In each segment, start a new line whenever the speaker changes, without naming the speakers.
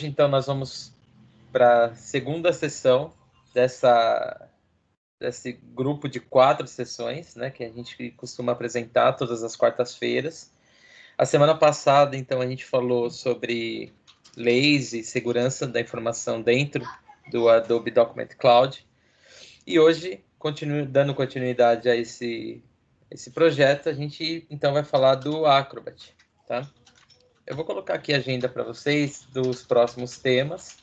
Hoje, então, nós vamos para a segunda sessão desse grupo de 4 sessões, né, que a gente costuma apresentar todas as quartas-feiras. A semana passada, então, a gente falou sobre leis e segurança da informação dentro do Adobe Document Cloud. E hoje, dando continuidade a esse projeto, a gente, então, vai falar do Acrobat, tá? Eu vou colocar aqui a agenda para vocês dos próximos temas.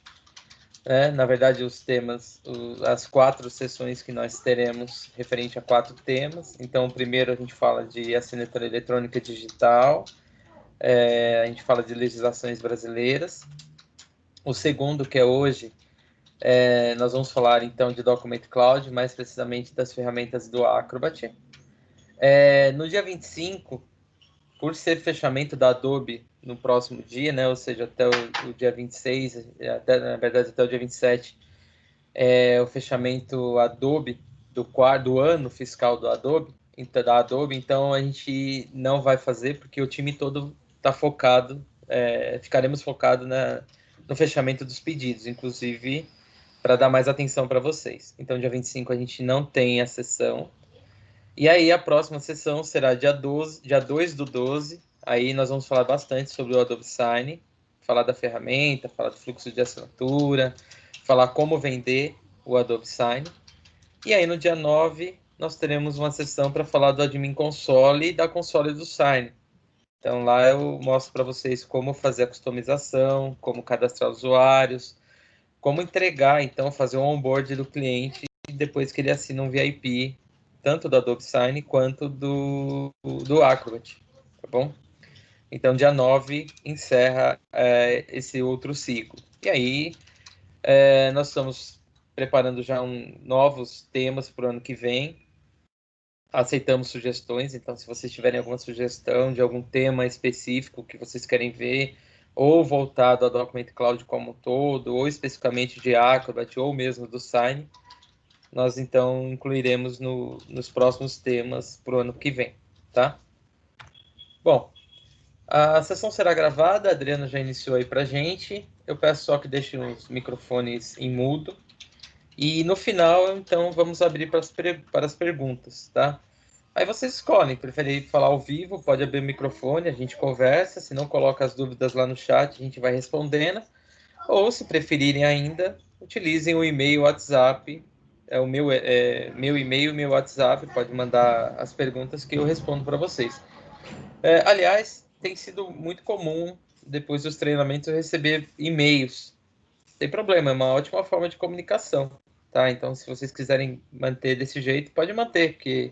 Na verdade, os temas, as 4 sessões que nós teremos referente a 4 temas. Então, o primeiro a gente fala de assinatura eletrônica digital, a gente fala de legislações brasileiras. O segundo, que é hoje, nós vamos falar então de Document Cloud, mais precisamente das ferramentas do Acrobat. No dia 25, por ser fechamento da Adobe no próximo dia, né, ou seja, até o dia 26, na verdade até o dia 27, o fechamento Adobe do ano fiscal da Adobe, então a gente não vai fazer, porque o time todo está focado, ficaremos focados no fechamento dos pedidos, inclusive para dar mais atenção para vocês. Então, dia 25 a gente não tem a sessão. E aí, a próxima sessão será dia 2/12. Aí nós vamos falar bastante sobre o Adobe Sign, falar da ferramenta, falar do fluxo de assinatura, falar como vender o Adobe Sign. E aí, no dia 9, nós teremos uma sessão para falar do Admin Console e da console do Sign. Então, lá eu mostro para vocês como fazer a customização, como cadastrar usuários, como entregar, então, fazer o onboard do cliente depois que ele assina um VIP, tanto do Adobe Sign quanto do Acrobat, tá bom? Então, dia 9 encerra esse outro ciclo. E aí, nós estamos preparando já novos temas para o ano que vem. Aceitamos sugestões, então se vocês tiverem alguma sugestão de algum tema específico que vocês querem ver, ou voltado ao Document Cloud como um todo, ou especificamente de Acrobat, ou mesmo do Sign, nós então incluiremos nos próximos temas para o ano que vem, tá? Bom, a sessão será gravada, a Adriana já iniciou aí para a gente. Eu peço só que deixem os microfones em mudo. E no final, então, vamos abrir para as perguntas, tá? Aí vocês escolhem, preferir falar ao vivo, pode abrir o microfone, a gente conversa, se não coloca as dúvidas lá no chat, a gente vai respondendo. Ou, se preferirem ainda, utilizem o e-mail, WhatsApp, o meu e-mail, meu WhatsApp, pode mandar as perguntas que eu respondo para vocês. Aliás, tem sido muito comum, depois dos treinamentos, eu receber e-mails. Não tem problema, é uma ótima forma de comunicação, tá? Então, se vocês quiserem manter desse jeito, pode manter, porque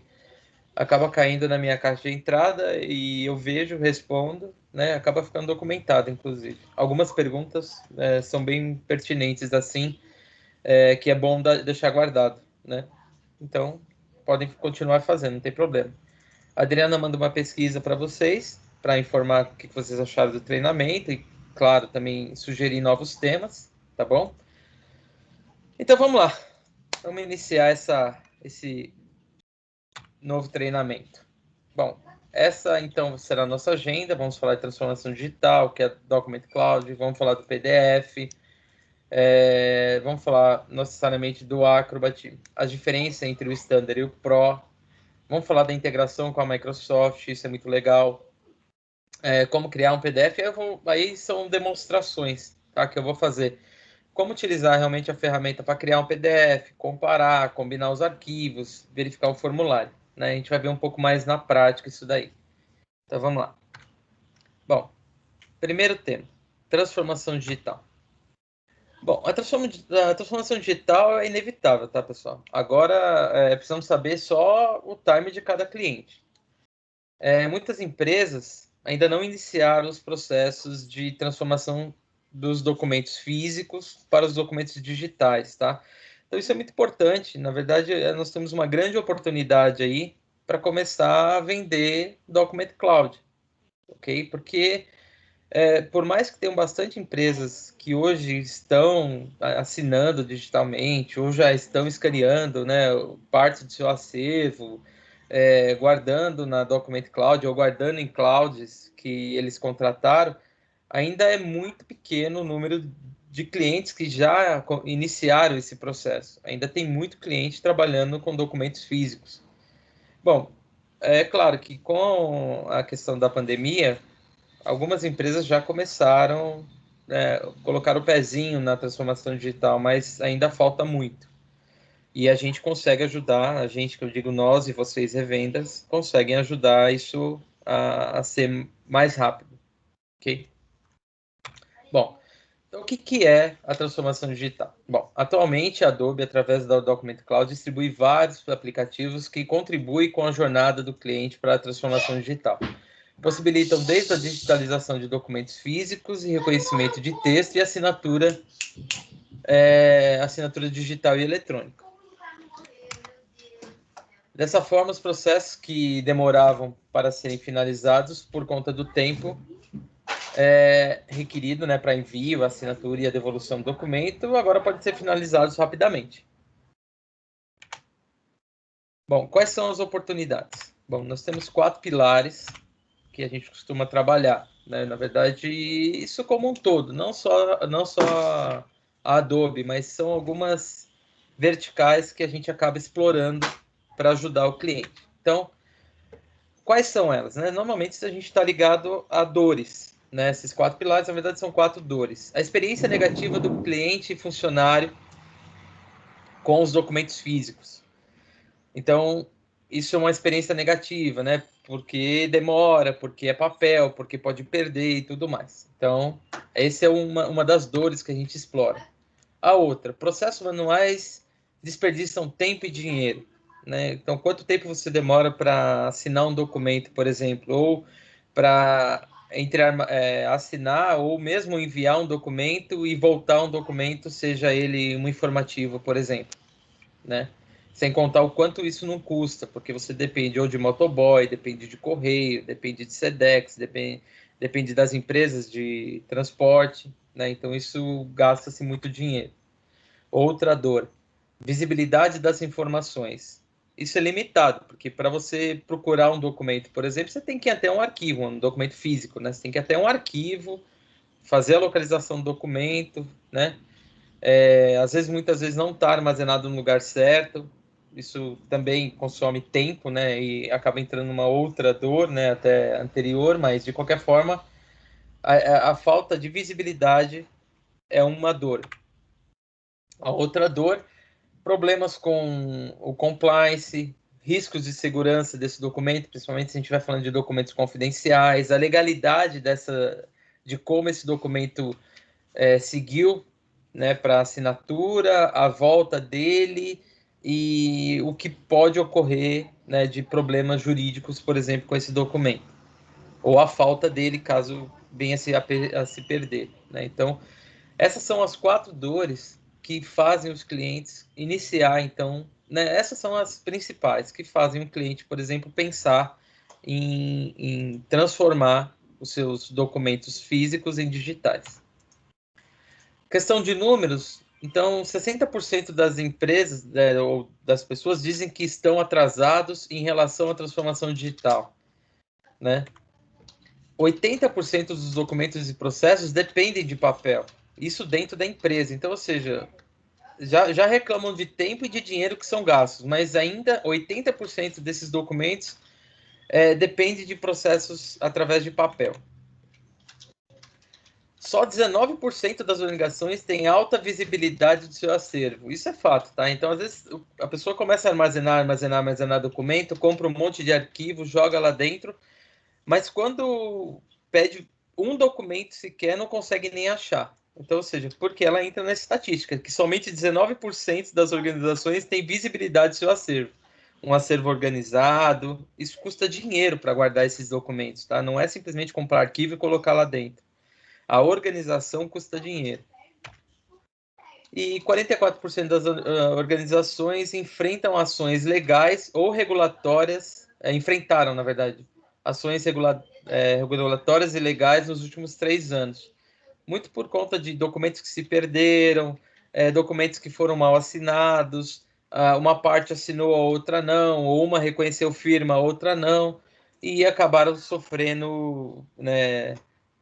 acaba caindo na minha caixa de entrada e eu vejo, respondo, né? Acaba ficando documentado, inclusive. Algumas perguntas são bem pertinentes, assim, que é bom deixar guardado, né? Então, podem continuar fazendo, não tem problema. A Adriana manda uma pesquisa para vocês, para informar o que vocês acharam do treinamento e, claro, também sugerir novos temas, tá bom? Então, vamos lá. Vamos iniciar esse novo treinamento. Bom, essa então será a nossa agenda. Vamos falar de transformação digital, que é Document Cloud, vamos falar do PDF, vamos falar necessariamente do Acrobat, as diferenças entre o Standard e o Pro, vamos falar da integração com a Microsoft, isso é muito legal, como criar um PDF, aí são demonstrações, tá, que eu vou fazer. Como utilizar realmente a ferramenta para criar um PDF, comparar, combinar os arquivos, verificar o formulário, né? A gente vai ver um pouco mais na prática isso daí. Então, vamos lá. Bom, primeiro tema, transformação digital. Bom, a transformação digital é inevitável, tá, pessoal? Agora, precisamos saber só o time de cada cliente. Muitas empresas ainda não iniciaram os processos de transformação dos documentos físicos para os documentos digitais, tá? Então, isso é muito importante. Na verdade, nós temos uma grande oportunidade aí para começar a vender Document Cloud, ok? Porque, por mais que tenham bastante empresas que hoje estão assinando digitalmente ou já estão escaneando, né, parte do seu acervo, guardando na Document Cloud ou guardando em clouds que eles contrataram, ainda é muito pequeno o número de clientes que já iniciaram esse processo. Ainda tem muito cliente trabalhando com documentos físicos. Bom, é claro que com a questão da pandemia, algumas empresas já começaram a colocar o pezinho na transformação digital, mas ainda falta muito. E a gente consegue ajudar, a gente, que eu digo nós e vocês revendas, conseguem ajudar isso a ser mais rápido, ok? Bom, então o que é a transformação digital? Bom, atualmente a Adobe, através da Document Cloud, distribui vários aplicativos que contribuem com a jornada do cliente para a transformação digital. Possibilitam desde a digitalização de documentos físicos e reconhecimento de texto e assinatura digital e eletrônica. Dessa forma, os processos que demoravam para serem finalizados por conta do tempo requerido, né, para envio, assinatura e a devolução do documento, agora podem ser finalizados rapidamente. Bom, quais são as oportunidades? Bom, nós temos 4 pilares que a gente costuma trabalhar, né? Na verdade, isso como um todo, não só a Adobe, mas são algumas verticais que a gente acaba explorando para ajudar o cliente. Então, quais são elas, né? Normalmente a gente está ligado a dores, né? Esses 4 pilares, na verdade, são 4 dores. A experiência negativa do cliente e funcionário com os documentos físicos. Então, isso é uma experiência negativa, né? Porque demora, porque é papel, porque pode perder e tudo mais. Então, essa é uma das dores que a gente explora. A outra, processos manuais desperdiçam tempo e dinheiro, né? Então, quanto tempo você demora para assinar um documento, por exemplo, ou para assinar ou mesmo enviar um documento e voltar um documento, seja ele um informativo, por exemplo, né? Sem contar o quanto isso não custa, porque você depende ou de motoboy, depende de correio, depende de Sedex, depende das empresas de transporte, né? Então isso gasta-se muito dinheiro. Outra dor, visibilidade das informações. Isso é limitado, porque para você procurar um documento, por exemplo, você tem que ir até um arquivo, um documento físico, né? Você tem que ir até um arquivo, fazer a localização do documento, né? Às vezes, muitas vezes não está armazenado no lugar certo. Isso também consome tempo, né? E acaba entrando numa outra dor, né? Até anterior, mas de qualquer forma, a falta de visibilidade é uma dor. A outra dor, problemas com o compliance, riscos de segurança desse documento, principalmente se a gente vai falando de documentos confidenciais, a legalidade de como esse documento seguiu, né, para assinatura, a volta dele e o que pode ocorrer, né, de problemas jurídicos, por exemplo, com esse documento, ou a falta dele caso venha a se perder, né? Então, essas são as 4 dores que fazem os clientes iniciar, então, né, essas são as principais que fazem o cliente, por exemplo, pensar em transformar os seus documentos físicos em digitais. Questão de números, então 60% das empresas, né, ou das pessoas dizem que estão atrasados em relação à transformação digital, né? 80% dos documentos e processos dependem de papel, isso dentro da empresa. Então, ou seja, já reclamam de tempo e de dinheiro que são gastos, mas ainda 80% desses documentos depende de processos através de papel. Só 19% das organizações têm alta visibilidade do seu acervo. Isso é fato, tá? Então, às vezes, a pessoa começa a armazenar documento, compra um monte de arquivo, joga lá dentro, mas quando pede um documento sequer, não consegue nem achar. Então, ou seja, porque ela entra nessa estatística, que somente 19% das organizações têm visibilidade do seu acervo. Um acervo organizado, isso custa dinheiro para guardar esses documentos, tá? Não é simplesmente comprar arquivo e colocar lá dentro. A organização custa dinheiro. E 44% das organizações enfrentam ações legais ou regulatórias, enfrentaram, na verdade, ações regulatórias e legais nos últimos 3 anos. Muito por conta de documentos que se perderam, documentos que foram mal assinados, uma parte assinou, a outra não, ou uma reconheceu firma, a outra não, e acabaram sofrendo, né,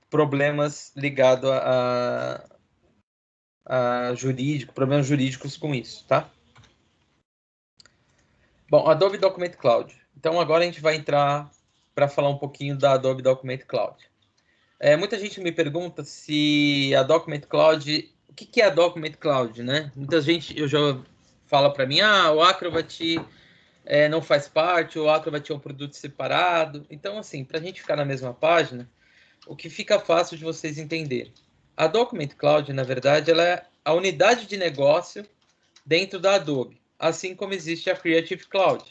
problemas ligados problemas jurídicos com isso, tá? Bom, Adobe Document Cloud. Então, agora a gente vai entrar para falar um pouquinho da Adobe Document Cloud. Muita gente me pergunta se a Document Cloud... O que é a Document Cloud, né? Muita gente já fala para mim, o Acrobat não faz parte, o Acrobat é um produto separado. Então, assim, para a gente ficar na mesma página, o que fica fácil de vocês entenderem. A Document Cloud, na verdade, ela é a unidade de negócio dentro da Adobe, assim como existe a Creative Cloud.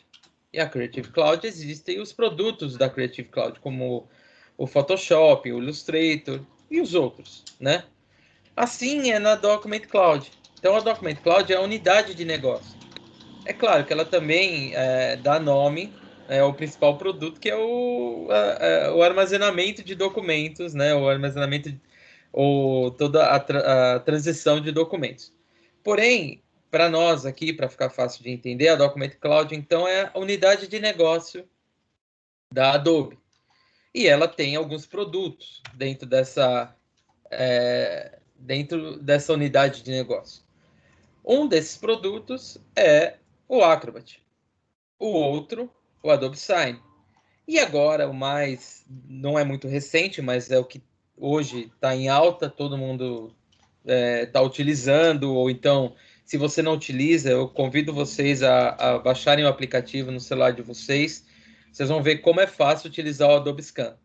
E a Creative Cloud existem os produtos da Creative Cloud, como o Photoshop, o Illustrator e os outros, né? Assim é na Document Cloud. Então, a Document Cloud é a unidade de negócio. É claro que ela também dá nome ao principal produto, que é o armazenamento de documentos, né? O armazenamento ou toda a transição de documentos. Porém, para nós aqui, para ficar fácil de entender, a Document Cloud, então, é a unidade de negócio da Adobe. E ela tem alguns produtos dentro dessa unidade de negócio. Um desses produtos é o Acrobat. O outro, o Adobe Sign. E agora, não é muito recente, mas é o que hoje está em alta, todo mundo está utilizando, ou então, se você não utiliza, eu convido vocês a baixarem o aplicativo no celular de vocês. Vocês vão ver como é fácil utilizar o Adobe Scan.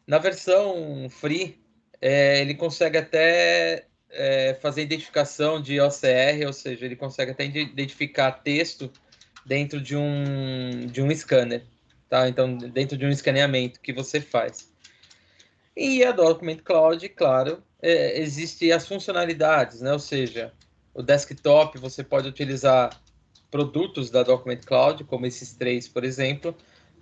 Na versão free, ele consegue até fazer identificação de OCR, ou seja, ele consegue até identificar texto dentro de um scanner, tá? Então, dentro de um escaneamento que você faz. E a Document Cloud, claro, existe as funcionalidades, né? Ou seja, o desktop, você pode utilizar produtos da Document Cloud, como esses três, por exemplo,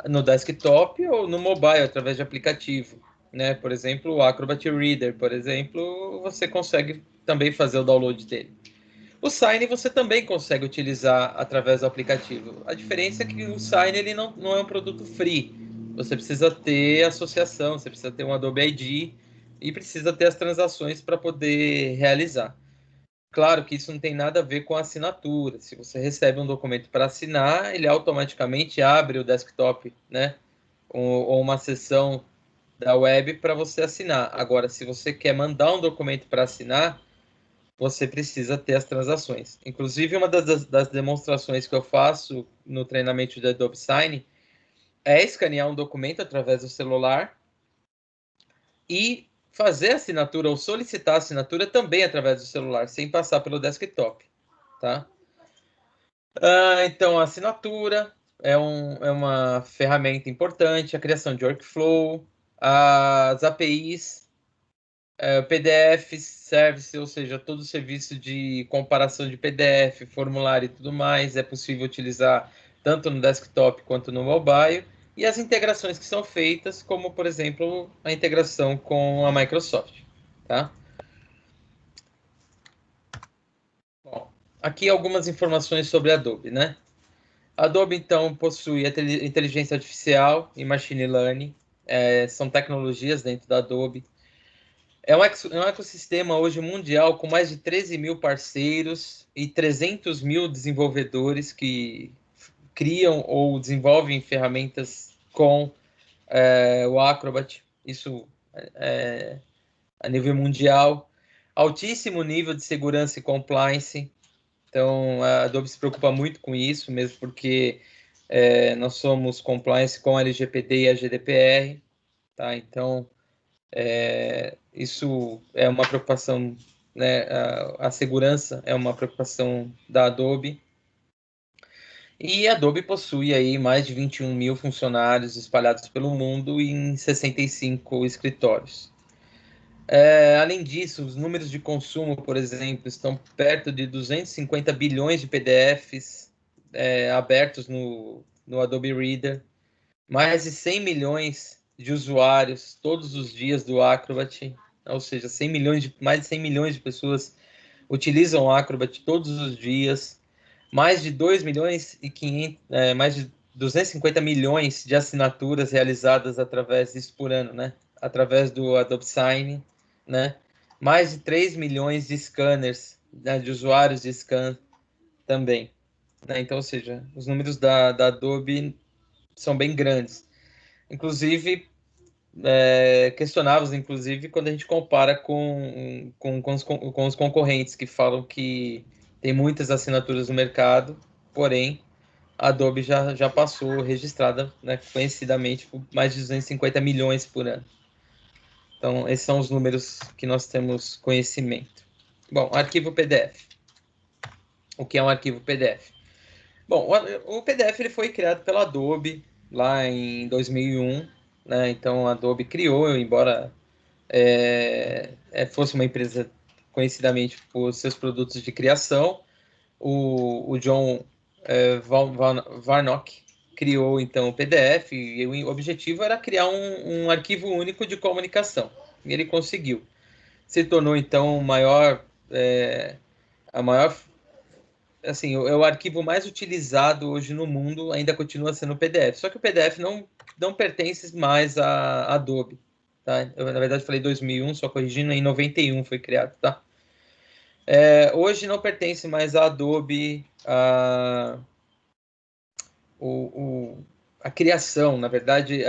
no desktop ou no mobile, através de aplicativo, né? Por exemplo, o Acrobat Reader, por exemplo, você consegue também fazer o download dele. O Sign você também consegue utilizar através do aplicativo. A diferença é que o Sign ele não é um produto free. Você precisa ter associação, você precisa ter um Adobe ID e precisa ter as transações para poder realizar. Claro que isso não tem nada a ver com a assinatura. Se você recebe um documento para assinar, ele automaticamente abre o desktop, né? Ou uma seção da web para você assinar. Agora, se você quer mandar um documento para assinar, você precisa ter as transações. Inclusive, uma das demonstrações que eu faço no treinamento de Adobe Sign é escanear um documento através do celular e fazer a assinatura ou solicitar a assinatura também através do celular, sem passar pelo desktop, tá? Então, a assinatura é uma ferramenta importante, a criação de workflow, as APIs, PDF, service, ou seja, todo o serviço de comparação de PDF, formulário e tudo mais, é possível utilizar tanto no desktop quanto no mobile, e as integrações que são feitas, como, por exemplo, a integração com a Microsoft, tá? Bom, aqui algumas informações sobre a Adobe, né? A Adobe, então, possui inteligência artificial e machine learning, são tecnologias dentro da Adobe. É um ecossistema hoje mundial com mais de 13 mil parceiros e 300 mil desenvolvedores que criam ou desenvolvem ferramentas com o Acrobat, isso a nível mundial. Altíssimo nível de segurança e compliance, então a Adobe se preocupa muito com isso, mesmo porque nós somos compliance com a LGPD e a GDPR, tá? Então, isso é uma preocupação, né? A segurança é uma preocupação da Adobe. E a Adobe possui aí mais de 21 mil funcionários espalhados pelo mundo em 65 escritórios. Além disso, os números de consumo, por exemplo, estão perto de 250 bilhões de PDFs abertos no Adobe Reader, mais de 100 milhões de usuários todos os dias do Acrobat, ou seja, mais de 100 milhões de pessoas utilizam o Acrobat todos os dias, mais de 2 milhões e 500, mais de 250 milhões de assinaturas realizadas através disso por ano, né? Através do Adobe Sign, né? mais de 3 milhões de scanners, né, de usuários de scan também. Né? Então, ou seja, os números da Adobe são bem grandes. Inclusive, questionáveis, inclusive, quando a gente compara com os concorrentes que falam que tem muitas assinaturas no mercado, porém, a Adobe já passou registrada, né, conhecidamente, por mais de 250 milhões por ano. Então, esses são os números que nós temos conhecimento. Bom, arquivo PDF. O que é um arquivo PDF? Bom, o PDF ele foi criado pela Adobe lá em 2001, né? Então, a Adobe criou, embora fosse uma empresa conhecidamente por seus produtos de criação, o John Warnock criou então o PDF e o objetivo era criar um arquivo único de comunicação. E ele conseguiu. Se tornou então a maior, assim, é o arquivo mais utilizado hoje no mundo, ainda continua sendo o PDF. Só que o PDF não pertence mais à Adobe, tá? Eu, na verdade, falei 2001, só corrigindo, em 91 foi criado, tá? Hoje não pertence mais à Adobe a criação, na verdade,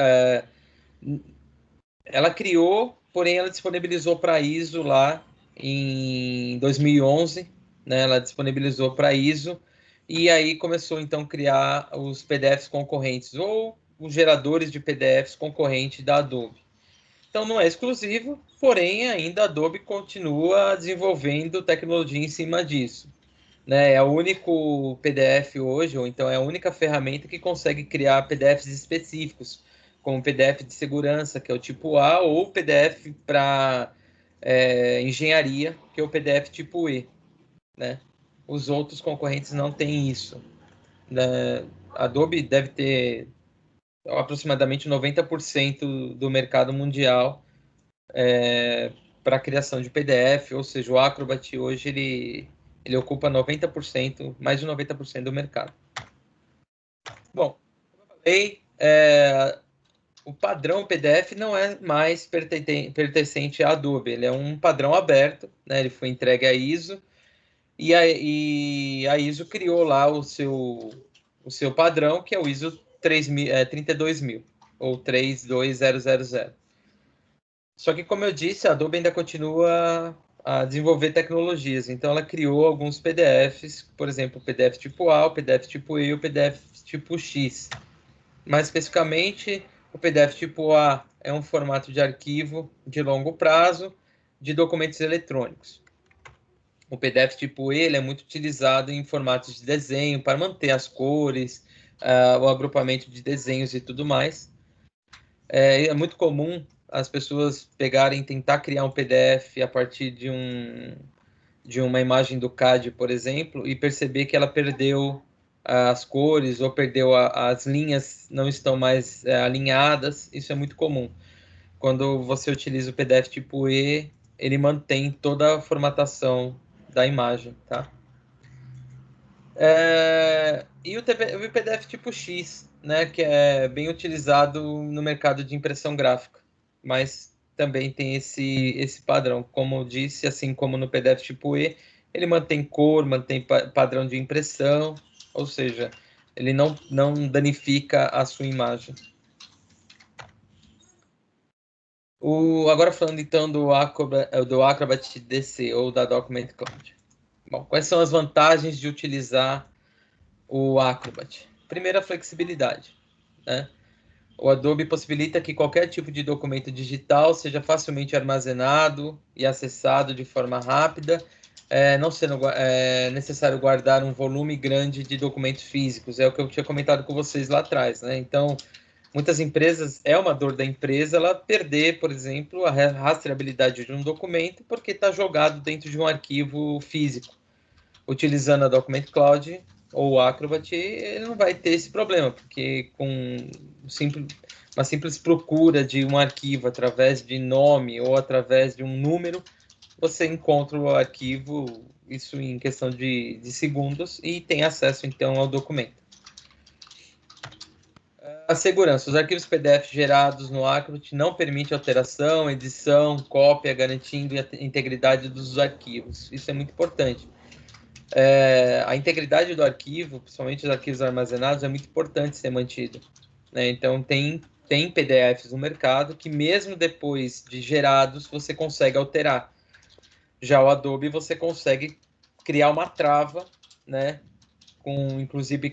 ela criou, porém ela disponibilizou para ISO lá em 2011, né? Ela disponibilizou para ISO e aí começou então a criar os PDFs concorrentes ou os geradores de PDFs concorrentes da Adobe. Então não é exclusivo, porém ainda a Adobe continua desenvolvendo tecnologia em cima disso. Né? É o único PDF hoje, ou então é a única ferramenta que consegue criar PDFs específicos, como PDF de segurança, que é o tipo A, ou PDF para engenharia, que é o PDF tipo E. Né? Os outros concorrentes não têm isso. Né? A Adobe deve ter aproximadamente 90% do mercado mundial para a criação de PDF, ou seja, o Acrobat hoje ele ocupa 90%, mais de 90% do mercado. Bom, o padrão PDF não é mais pertencente à Adobe, ele é um padrão aberto, né? Ele foi entregue à ISO e a ISO criou lá o seu padrão, que é o ISO 32000 ou 32000. Só que, como eu disse, a Adobe ainda continua a desenvolver tecnologias. Então, ela criou alguns PDFs, por exemplo, o PDF tipo A, o PDF tipo E e o PDF tipo X. Mais especificamente, o PDF tipo A é um formato de arquivo de longo prazo de documentos eletrônicos. O PDF tipo E ele é muito utilizado em formatos de desenho para manter as cores, o agrupamento de desenhos e tudo mais. É muito comum as pessoas pegarem, tentar criar um PDF a partir de uma imagem do CAD, por exemplo, e perceber que ela perdeu as cores ou perdeu as linhas, não estão mais alinhadas. Isso é muito comum. Quando você utiliza o PDF tipo E, ele mantém toda a formatação da imagem, tá? E o PDF tipo X, né, que é bem utilizado no mercado de impressão gráfica, mas também tem esse padrão. Como eu disse, assim como no PDF tipo E, ele mantém cor, mantém padrão de impressão, ou seja, ele não danifica a sua imagem. Agora falando então do Acrobat DC ou da Document Cloud. Bom, quais são as vantagens de utilizar o Acrobat? Primeiro, a flexibilidade. Né? O Adobe possibilita que qualquer tipo de documento digital seja facilmente armazenado e acessado de forma rápida, não sendo necessário guardar um volume grande de documentos físicos. É o que eu tinha comentado com vocês lá atrás. Né? Então, muitas empresas, é uma dor da empresa ela perder, por exemplo, a rastreabilidade de um documento porque está jogado dentro de um arquivo físico. Utilizando a Document Cloud ou o Acrobat, ele não vai ter esse problema, porque com uma simples procura de um arquivo através de nome ou através de um número, você encontra o arquivo, isso em questão de segundos, e tem acesso, então, ao documento. A segurança. Os arquivos PDF gerados no Acrobat não permitem alteração, edição, cópia, garantindo a integridade dos arquivos. Isso é muito importante. A integridade do arquivo, principalmente os arquivos armazenados, é muito importante ser mantida, né? Então, tem PDFs no mercado que, mesmo depois de gerados, você consegue alterar. Já o Adobe, você consegue criar uma trava, né? Com, inclusive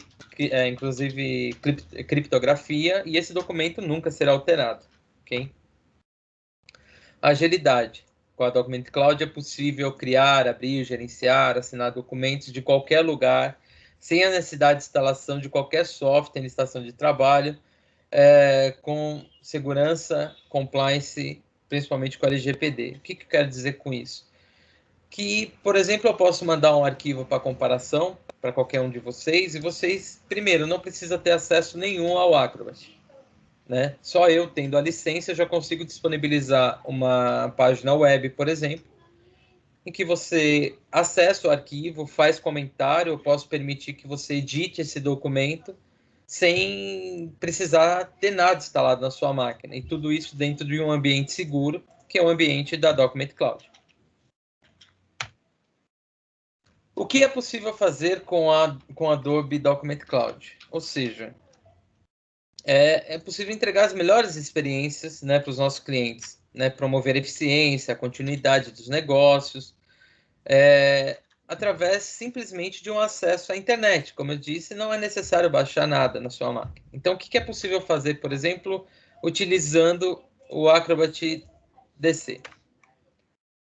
criptografia, e esse documento nunca será alterado, ok? Agilidade. Com a Document Cloud é possível criar, abrir, gerenciar, assinar documentos de qualquer lugar, sem a necessidade de instalação de qualquer software em estação de trabalho, com segurança, compliance, principalmente com a LGPD. O que eu quero dizer com isso? Que, por exemplo, eu posso mandar um arquivo para comparação para qualquer um de vocês, e vocês, primeiro, não precisa ter acesso nenhum ao Acrobat, né? Só eu, tendo a licença, já consigo disponibilizar uma página web, por exemplo, em que você acessa o arquivo, faz comentário, eu posso permitir que você edite esse documento sem precisar ter nada instalado na sua máquina. E tudo isso dentro de um ambiente seguro, que é o ambiente da Document Cloud. O que é possível fazer com a Adobe Document Cloud? Ou seja, é possível entregar as melhores experiências, né, para os nossos clientes, né, promover a eficiência, a continuidade dos negócios, através simplesmente de um acesso à internet. Como eu disse, não é necessário baixar nada na sua máquina. Então, o que é possível fazer, por exemplo, utilizando o Acrobat DC?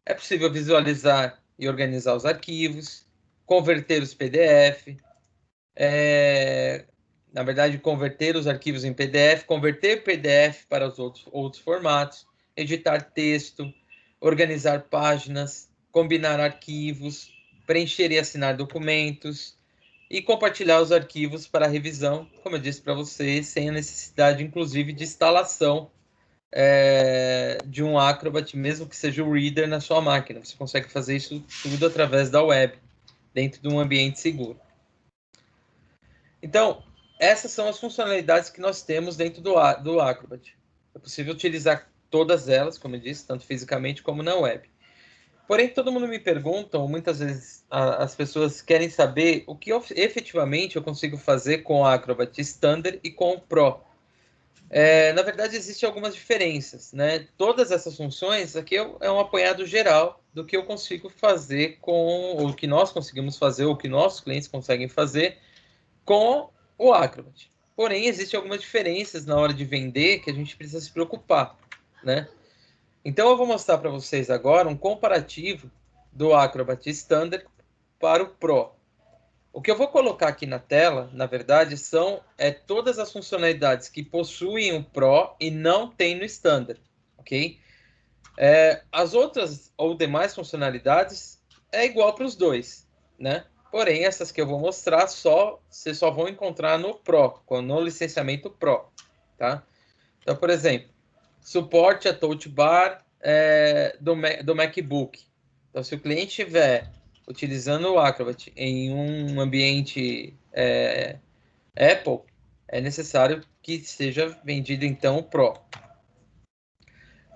É possível visualizar e organizar os arquivos, converter os PDF, na verdade, converter os arquivos em PDF, converter PDF para os outros formatos, editar texto, organizar páginas, combinar arquivos, preencher e assinar documentos e compartilhar os arquivos para revisão, como eu disse para você, sem a necessidade, inclusive, de instalação de um Acrobat, mesmo que seja o Reader na sua máquina. Você consegue fazer isso tudo através da web, dentro de um ambiente seguro. Então, essas são as funcionalidades que nós temos dentro do Acrobat. É possível utilizar todas elas, como eu disse, tanto fisicamente como na web. Porém, todo mundo me pergunta, ou muitas vezes as pessoas querem saber o que efetivamente eu consigo fazer com o Acrobat Standard e com o Pro. Na verdade, existem algumas diferenças, né? Todas essas funções aqui é um apanhado geral do que eu consigo fazer ou que nós conseguimos fazer, ou que nossos clientes conseguem fazer com o Acrobat. Porém, existem algumas diferenças na hora de vender que a gente precisa se preocupar, né? Então, eu vou mostrar para vocês agora um comparativo do Acrobat Standard para o Pro. O que eu vou colocar aqui na tela, na verdade, são todas as funcionalidades que possuem o Pro e não tem no Standard, ok? As outras ou demais funcionalidades é igual para os dois, né? Porém, essas que eu vou mostrar vocês só vão encontrar no Pro, no licenciamento Pro, tá? Então, por exemplo, suporte a touch bar do MacBook. Então, se o cliente estiver utilizando o Acrobat em um ambiente Apple, é necessário que seja vendido, então, o Pro.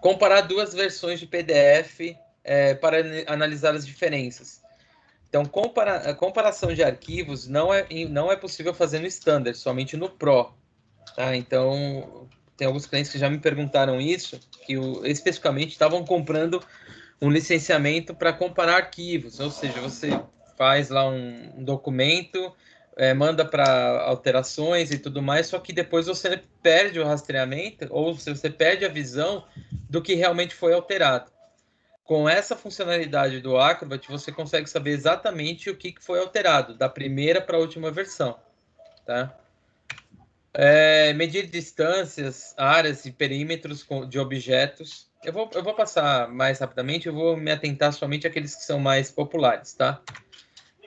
Comparar duas versões de PDF para analisar as diferenças. Então, comparação de arquivos não é possível fazer no Standard, somente no Pro. Tá? Então, tem alguns clientes que já me perguntaram isso, que especificamente estavam comprando um licenciamento para comparar arquivos, ou seja, você faz lá um documento, manda para alterações e tudo mais, só que depois você perde o rastreamento, ou você perde a visão do que realmente foi alterado. Com essa funcionalidade do Acrobat, você consegue saber exatamente o que foi alterado, da primeira para a última versão. Tá? Medir distâncias, áreas e perímetros de objetos. Eu vou passar mais rapidamente, eu vou me atentar somente àqueles que são mais populares, tá?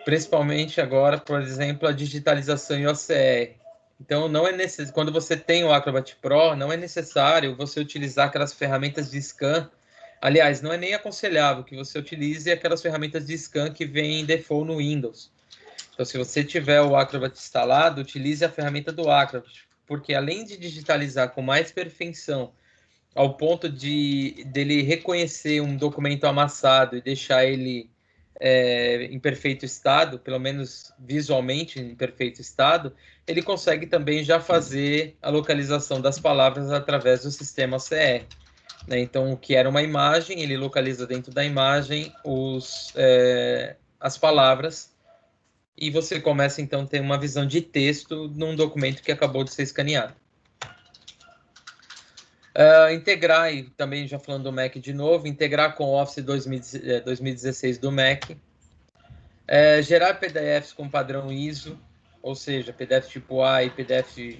Principalmente agora, por exemplo, a digitalização em OCR. Então, não é necessário, quando você tem o Acrobat Pro, não é necessário você utilizar aquelas ferramentas de scan. Aliás, não é nem aconselhável que você utilize aquelas ferramentas de scan que vêm default no Windows. Então, se você tiver o Acrobat instalado, utilize a ferramenta do Acrobat, porque além de digitalizar com mais perfeição, ao ponto de dele reconhecer um documento amassado e deixar ele em perfeito estado, pelo menos visualmente em perfeito estado, ele consegue também já fazer a localização das palavras através do sistema OCR. Né? Então, o que era uma imagem, ele localiza dentro da imagem as palavras, e você começa, então, a ter uma visão de texto num documento que acabou de ser escaneado. Integrar, e também já falando do Mac de novo, integrar com o Office 2016 do Mac. Gerar PDFs com padrão ISO, ou seja, PDF tipo A e PDF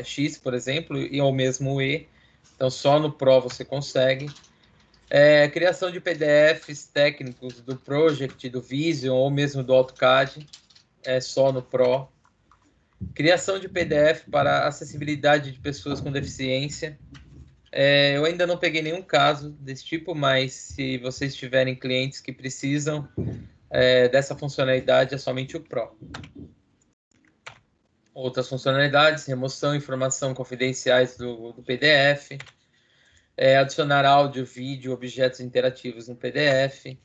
X, por exemplo, e ou mesmo E. Então, só no Pro você consegue. Criação de PDFs técnicos do Project, do Vision ou mesmo do AutoCAD, só no Pro. Criação de PDF para acessibilidade de pessoas com deficiência. Eu ainda não peguei nenhum caso desse tipo, mas se vocês tiverem clientes que precisam dessa funcionalidade, é somente o Pro. Outras funcionalidades: remoção e informação confidenciais do PDF, adicionar áudio, vídeo, objetos interativos no PDF,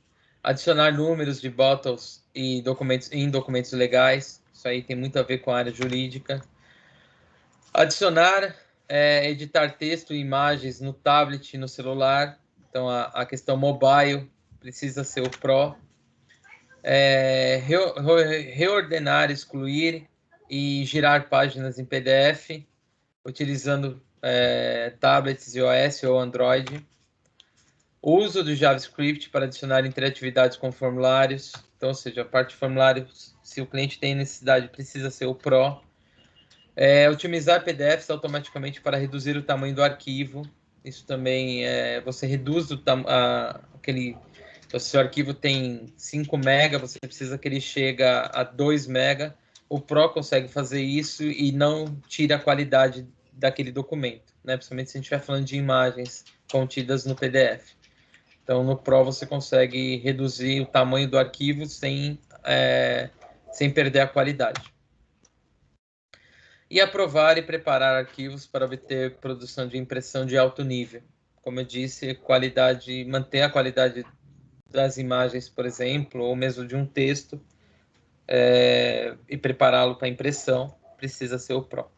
adicionar números de bottles e em documentos legais, isso aí tem muito a ver com a área jurídica, adicionar, editar texto e imagens no tablet e no celular, então a questão mobile precisa ser o Pro, reordenar, excluir e girar páginas em PDF, utilizando tablets iOS ou Android. O uso do JavaScript para adicionar interatividades com formulários. Então, ou seja, a parte de formulários, se o cliente tem necessidade, precisa ser o Pro. Otimizar PDFs automaticamente para reduzir o tamanho do arquivo. Isso também, você reduz aquele... Então, se o arquivo tem 5 MB, você precisa que ele chegue a 2 MB. O Pro consegue fazer isso e não tira a qualidade daquele documento, né? Principalmente se a gente estiver falando de imagens contidas no PDF. Então, no Pro você consegue reduzir o tamanho do arquivo sem perder a qualidade. E aprovar e preparar arquivos para obter produção de impressão de alto nível. Como eu disse, manter a qualidade das imagens, por exemplo, ou mesmo de um texto, e prepará-lo para impressão, precisa ser o Pro.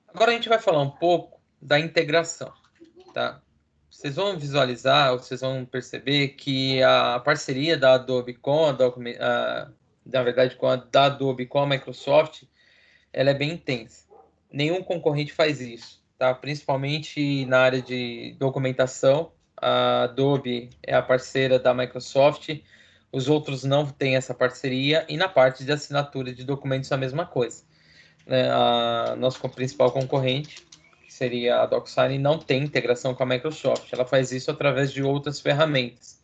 Agora a gente vai falar um pouco da integração, tá? Vocês vão visualizar, vocês vão perceber que a parceria da Adobe da Adobe com a Microsoft, ela é bem intensa. Nenhum concorrente faz isso, tá? Principalmente na área de documentação, a Adobe é a parceira da Microsoft, os outros não têm essa parceria, e na parte de assinatura de documentos a mesma coisa. Né? A nosso principal concorrente, que seria a DocSign, não tem integração com a Microsoft. Ela faz isso através de outras ferramentas.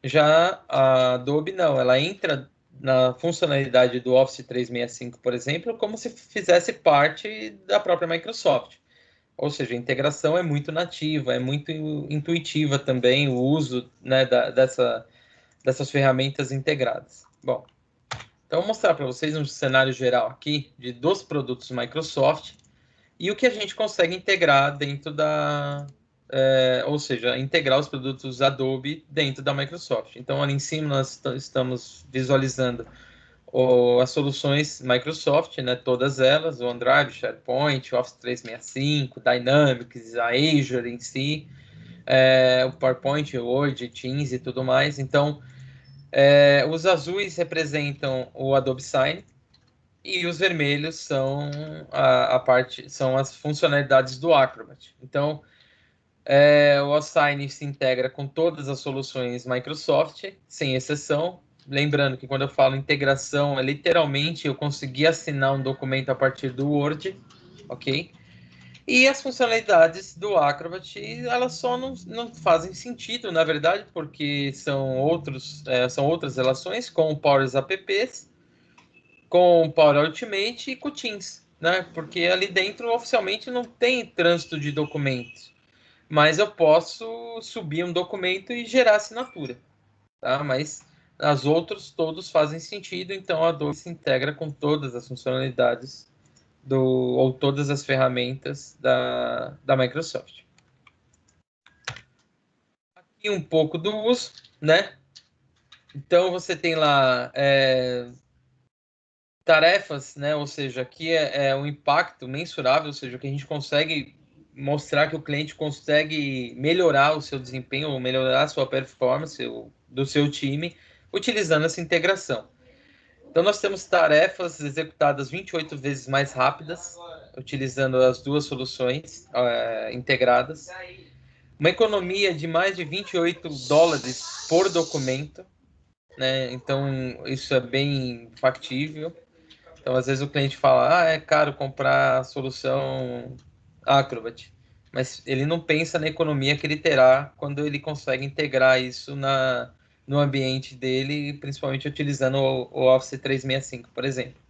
Já a Adobe não, ela entra na funcionalidade do Office 365, por exemplo, como se fizesse parte da própria Microsoft. Ou seja, a integração é muito nativa, é muito intuitiva também o uso, né, dessas ferramentas integradas. Bom, então, vou mostrar para vocês um cenário geral aqui dos produtos Microsoft e o que a gente consegue integrar dentro ou seja, integrar os produtos Adobe dentro da Microsoft. Então, ali em cima nós estamos visualizando as soluções Microsoft, né, todas elas, o OneDrive, SharePoint, Office 365, Dynamics, a Azure em si, o PowerPoint, o Word, Teams e tudo mais. Então, os azuis representam o Adobe Sign e os vermelhos são são as funcionalidades do Acrobat. Então, o Assign se integra com todas as soluções Microsoft, sem exceção. Lembrando que quando eu falo integração, literalmente eu consegui assinar um documento a partir do Word, ok? E as funcionalidades do Acrobat, elas só não fazem sentido, na verdade, porque são outras relações com o Power Apps, com o Power Ultimate e com o Teams, né? Porque ali dentro, oficialmente, não tem trânsito de documentos, mas eu posso subir um documento e gerar assinatura, tá? Mas as outras todos fazem sentido, então a Adobe se integra com todas as funcionalidades ou todas as ferramentas da Microsoft. Aqui um pouco do uso, né? Então, você tem lá tarefas, né? Ou seja, aqui é um impacto mensurável, ou seja, que a gente consegue mostrar que o cliente consegue melhorar o seu desempenho, ou melhorar a sua performance do seu time, utilizando essa integração. Então, nós temos tarefas executadas 28 vezes mais rápidas, utilizando as duas soluções integradas. Uma economia de mais de $28 por documento, né? Então, isso é bem factível. Então, às vezes o cliente fala, é caro comprar a solução Acrobat, mas ele não pensa na economia que ele terá quando ele consegue integrar isso no ambiente dele, principalmente utilizando o Office 365, por exemplo.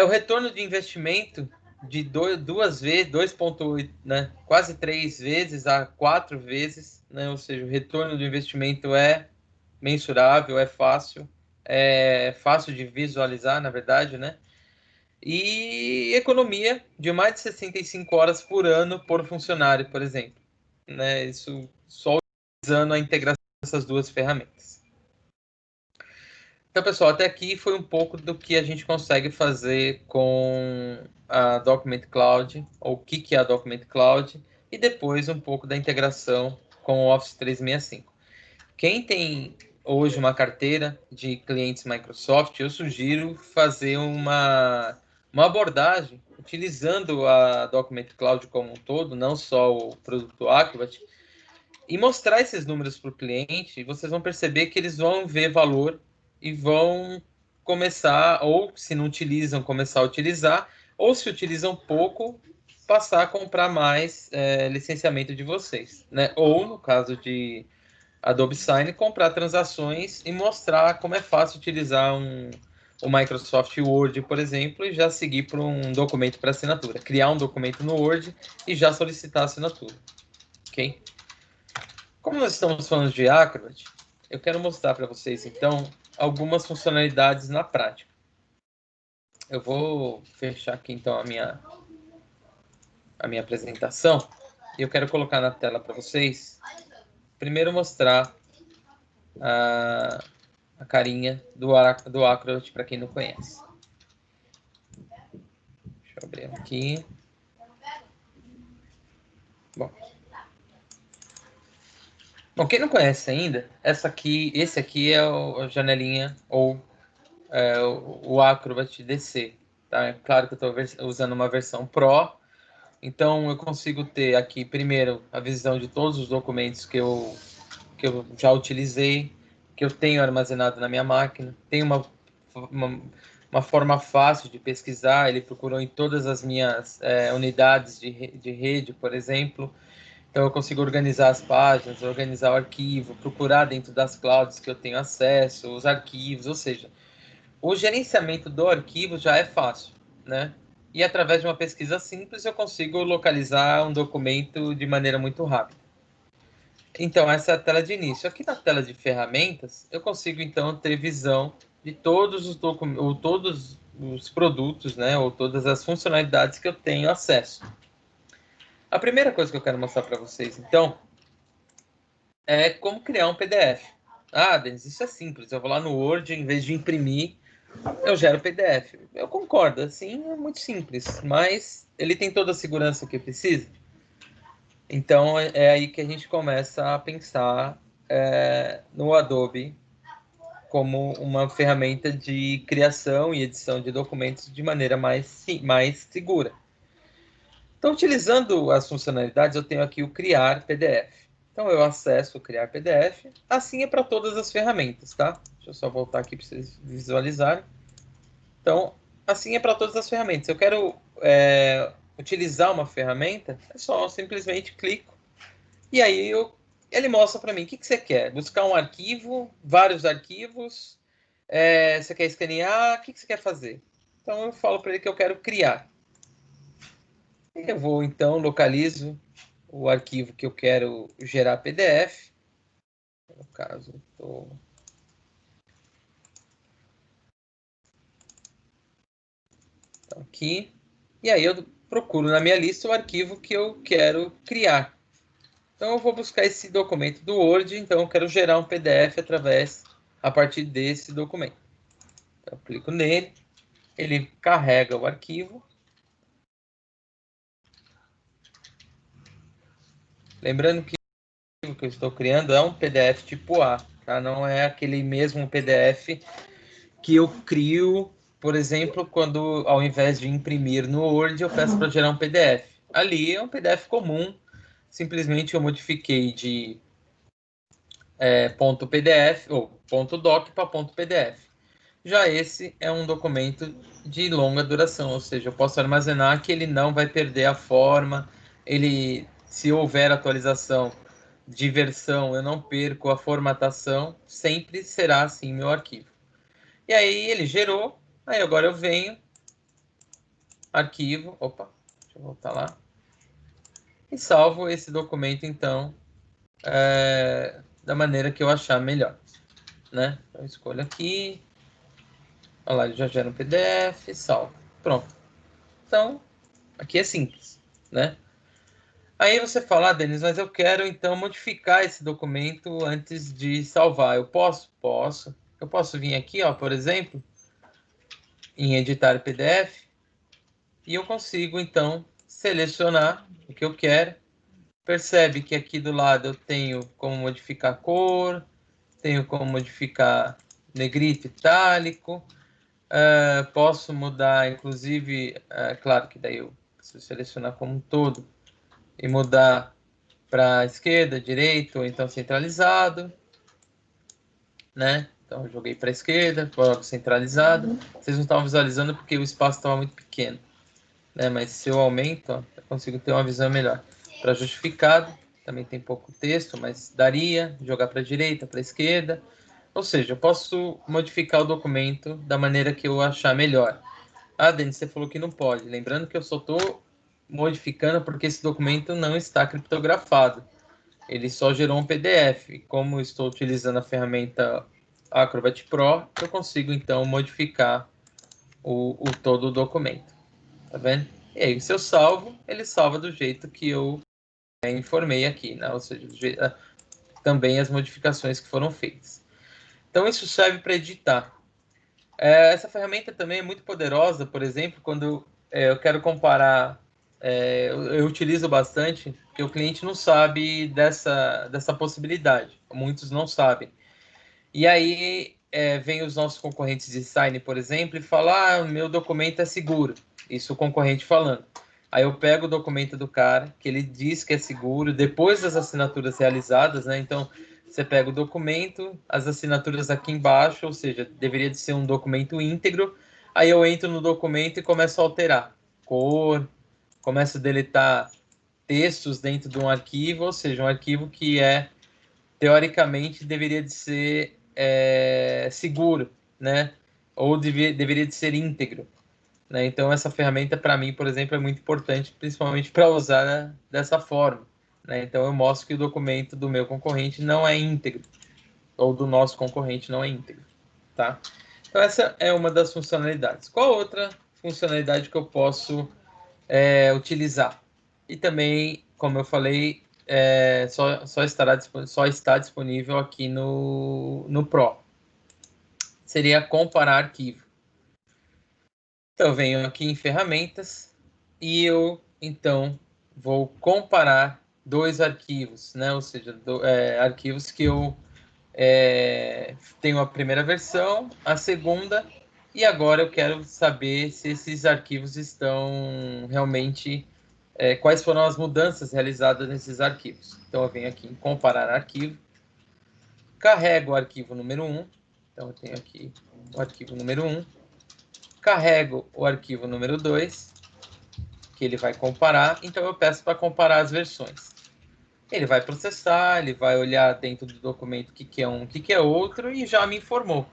O retorno de investimento de duas vezes, 2,8, né? Quase 3 vezes a 4 vezes, né? Ou seja, o retorno do investimento é mensurável, é fácil de visualizar, na verdade, né? E economia de mais de 65 horas por ano por funcionário, por exemplo, né? Isso só utilizando a integração dessas duas ferramentas. Então, pessoal, até aqui foi um pouco do que a gente consegue fazer com a Document Cloud, ou o que é a Document Cloud, e depois um pouco da integração com o Office 365. Quem tem hoje uma carteira de clientes Microsoft, eu sugiro fazer uma abordagem utilizando a Document Cloud como um todo, não só o produto Acrobat, e mostrar esses números para o cliente, e vocês vão perceber que eles vão ver valor e vão começar, ou se não utilizam, começar a utilizar, ou se utilizam pouco, passar a comprar mais licenciamento de vocês, né? Ou, no caso de Adobe Sign, comprar transações e mostrar como é fácil utilizar o Microsoft Word, por exemplo, e já seguir para um documento para assinatura. Criar um documento no Word e já solicitar a assinatura. Ok? Como nós estamos falando de Acrobat, eu quero mostrar para vocês, então, algumas funcionalidades na prática. Eu vou fechar aqui, então, a minha apresentação e eu quero colocar na tela para vocês, primeiro mostrar a carinha do Acrobat para quem não conhece. Deixa eu abrir aqui. Bom, quem não conhece ainda, esse aqui é a janelinha ou o Acrobat DC. Tá? É claro que eu estou usando uma versão Pro, então eu consigo ter aqui primeiro a visão de todos os documentos que eu já utilizei, que eu tenho armazenado na minha máquina. Tem uma forma fácil de pesquisar, ele procurou em todas as minhas unidades de rede, por exemplo. Então eu consigo organizar as páginas, organizar o arquivo, procurar dentro das clouds que eu tenho acesso, os arquivos, ou seja, o gerenciamento do arquivo já é fácil, né? E através de uma pesquisa simples eu consigo localizar um documento de maneira muito rápida. Então, essa é a tela de início. Aqui na tela de ferramentas, eu consigo então ter visão de todos os documentos, ou todos os produtos, né, ou todas as funcionalidades que eu tenho acesso. A primeira coisa que eu quero mostrar para vocês, então, é como criar um PDF. Ah, Denis, isso é simples. Eu vou lá no Word, em vez de imprimir, eu gero PDF. Eu concordo, assim, é muito simples, mas ele tem toda a segurança que precisa. Então, é aí que a gente começa a pensar no Adobe como uma ferramenta de criação e edição de documentos de maneira mais segura. Então, utilizando as funcionalidades, eu tenho aqui o Criar PDF. Então, eu acesso o Criar PDF. Assim é para todas as ferramentas, tá? Deixa eu só voltar aqui para vocês visualizarem. Então, assim é para todas as ferramentas. Eu quero utilizar uma ferramenta, é só simplesmente clico. E aí ele mostra para mim o que você quer. Buscar um arquivo, vários arquivos. Você quer escanear? O que você quer fazer? Então, eu falo para ele que eu quero criar. Eu vou, então, localizo o arquivo que eu quero gerar PDF. No caso, Então, aqui. E aí eu procuro na minha lista o arquivo que eu quero criar. Então, eu vou buscar esse documento do Word. Então, eu quero gerar um PDF a partir desse documento. Então, eu clico nele. Ele carrega o arquivo. Lembrando que o arquivo que eu estou criando é um PDF tipo A, tá? Não é aquele mesmo PDF que eu crio, por exemplo, quando ao invés de imprimir no Word, eu peço para gerar um PDF. Ali é um PDF comum, simplesmente eu modifiquei de ponto .pdf ou ponto .doc para ponto .pdf. Já esse é um documento de longa duração, ou seja, eu posso armazenar que ele não vai perder a forma, ele, se houver atualização de versão, eu não perco a formatação, sempre será assim meu arquivo. E aí ele gerou, aí agora eu venho, arquivo, opa, deixa eu voltar lá, e salvo esse documento, então, da maneira que eu achar melhor, né? Então, eu escolho aqui, olha lá, ele já gera um PDF, salvo, pronto. Então, aqui é simples, né? Aí você fala, Denis, mas eu quero, então, modificar esse documento antes de salvar. Eu posso? Posso. Eu posso vir aqui, ó, por exemplo, em editar PDF, e eu consigo, então, selecionar o que eu quero. Percebe que aqui do lado eu tenho como modificar a cor, tenho como modificar negrito itálico, posso mudar, inclusive, claro que daí eu preciso selecionar como um todo e mudar para esquerda, direita ou então centralizado, né? Então eu joguei para a esquerda, coloco centralizado. Vocês não estavam visualizando porque o espaço estava muito pequeno, né? Mas se eu aumento, ó, eu consigo ter uma visão melhor. Para justificado, também tem pouco texto, mas daria jogar para a direita, para a esquerda. Ou seja, eu posso modificar o documento da maneira que eu achar melhor. Ah, Denis, você falou que não pode. Lembrando que eu só estou modificando porque esse documento não está criptografado. Ele só gerou um PDF. E como estou utilizando a ferramenta Acrobat Pro, eu consigo então modificar todo o documento. Tá vendo? E aí, se eu salvo, ele salva do jeito que eu informei aqui, né? Ou seja, também as modificações que foram feitas. Então, isso serve para editar. Essa ferramenta também é muito poderosa, por exemplo, quando eu quero comparar, eu utilizo bastante, porque o cliente não sabe dessa possibilidade, muitos não sabem. E aí vem os nossos concorrentes de sign, por exemplo, e fala, meu documento é seguro, isso o concorrente falando. Aí eu pego o documento do cara, que ele diz que é seguro, depois das assinaturas realizadas, né? Então, você pega o documento, as assinaturas aqui embaixo, ou seja, deveria de ser um documento íntegro. Aí eu entro no documento e começo a alterar cor, começo a deletar textos dentro de um arquivo, ou seja, um arquivo que teoricamente, deveria de ser seguro, né? Ou deveria de ser íntegro. Né? Então, essa ferramenta, para mim, por exemplo, é muito importante, principalmente para usar dessa forma. Né? Então, eu mostro que o documento do meu concorrente não é íntegro, ou do nosso concorrente não é íntegro. Tá? Então, essa é uma das funcionalidades. Qual outra funcionalidade que eu posso utilizar? E também, como eu falei, só está disponível aqui no Pro. Seria comparar arquivo. Então, eu venho aqui em ferramentas e eu, então, vou comparar dois arquivos, né? Ou seja, arquivos que eu tenho a primeira versão, a segunda, e agora eu quero saber se esses arquivos estão realmente... quais foram as mudanças realizadas nesses arquivos. Então, eu venho aqui em comparar arquivo, carrego o arquivo número 1, então eu tenho aqui o arquivo número 1, carrego o arquivo número 2, que ele vai comparar, então eu peço para comparar as versões. Ele vai processar, ele vai olhar dentro do documento o que é um, o que é outro, e já me informou.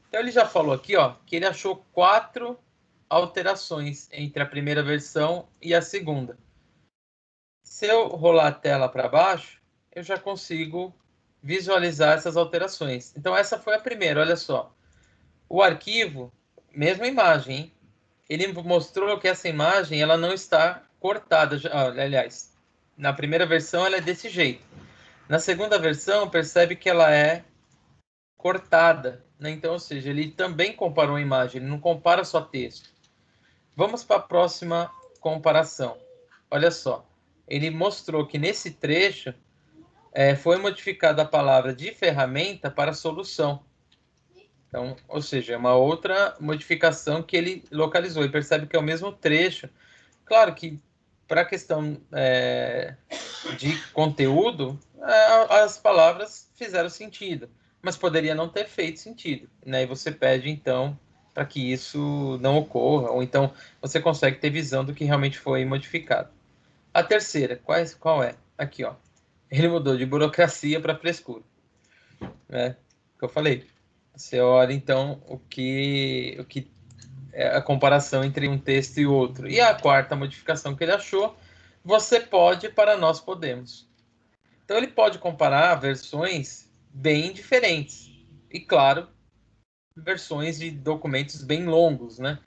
Então ele já falou aqui, ó, que ele achou 4 alterações entre a primeira versão e a segunda. Se eu rolar a tela para baixo, eu já consigo visualizar essas alterações. Então essa foi a primeira, olha só. O arquivo, mesma imagem, hein? ele mostrou que essa imagem ela não está cortada. Aliás, na primeira versão ela é desse jeito. Na segunda versão, percebe que ela é cortada, né? Então, ou seja, ele também comparou a imagem, ele não compara só texto. Vamos para a próxima comparação. Olha só, ele mostrou que nesse trecho foi modificada a palavra de ferramenta para solução. Então, ou seja, é uma outra modificação que ele localizou e percebe que é o mesmo trecho. Claro que para a questão de conteúdo, as palavras fizeram sentido, mas poderia não ter feito sentido, né? E você pede, então, para que isso não ocorra, ou então você consegue ter visão do que realmente foi modificado. A terceira, qual é? Aqui, ó. Ele mudou de burocracia para frescura, né? Que eu falei. Você olha, então, o que é a comparação entre um texto e outro. E a quarta modificação que ele achou, você pode para nós podemos. Então ele pode comparar versões bem diferentes. E claro, versões de documentos bem longos, né?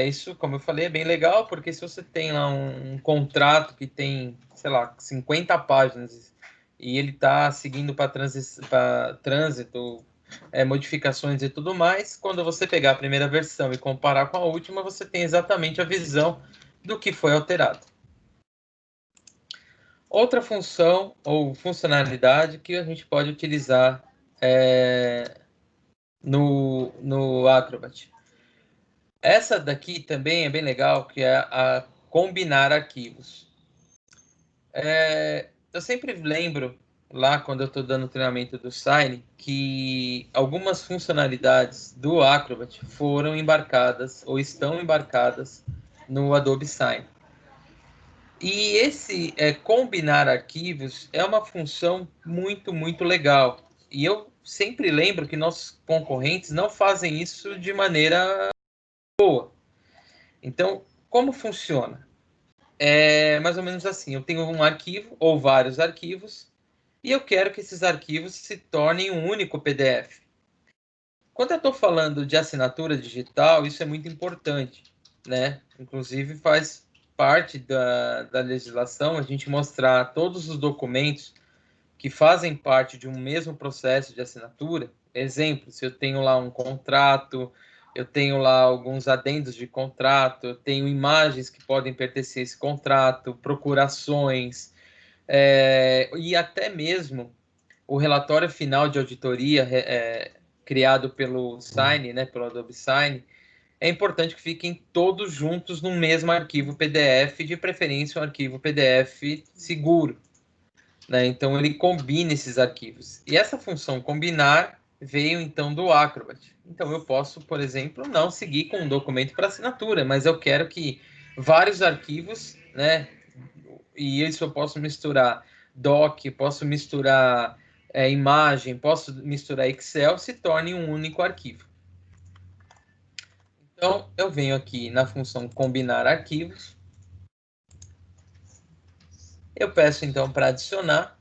Isso, como eu falei, é bem legal, porque se você tem lá um contrato que tem, sei lá, 50 páginas e ele está seguindo para trânsito, modificações e tudo mais, quando você pegar a primeira versão e comparar com a última, você tem exatamente a visão do que foi alterado. Outra função ou funcionalidade que a gente pode utilizar no Acrobat. Essa daqui também é bem legal, que é a combinar arquivos. Eu sempre lembro, lá quando eu estou dando treinamento do Sign, que algumas funcionalidades do Acrobat foram embarcadas ou estão embarcadas no Adobe Sign. E esse combinar arquivos é uma função muito, muito legal. E eu sempre lembro que nossos concorrentes não fazem isso de maneira boa. Então, como funciona? É mais ou menos assim: eu tenho um arquivo ou vários arquivos e eu quero que esses arquivos se tornem um único PDF. Quando eu estou falando de assinatura digital, isso é muito importante, né? Inclusive faz parte da legislação a gente mostrar todos os documentos que fazem parte de um mesmo processo de assinatura. Exemplo, se eu tenho lá um contrato, eu tenho lá alguns adendos de contrato, eu tenho imagens que podem pertencer a esse contrato, procurações, e até mesmo o relatório final de auditoria criado pelo Sign, né, pelo Adobe Sign, é importante que fiquem todos juntos no mesmo arquivo PDF, de preferência um arquivo PDF seguro, né? Então ele combina esses arquivos. E essa função combinar veio então do Acrobat. Então eu posso, por exemplo, não seguir com um documento para assinatura, mas eu quero que vários arquivos, né? E isso eu posso misturar doc, posso misturar imagem, posso misturar Excel, se torne um único arquivo. Então eu venho aqui na função combinar arquivos. Eu peço então para adicionar.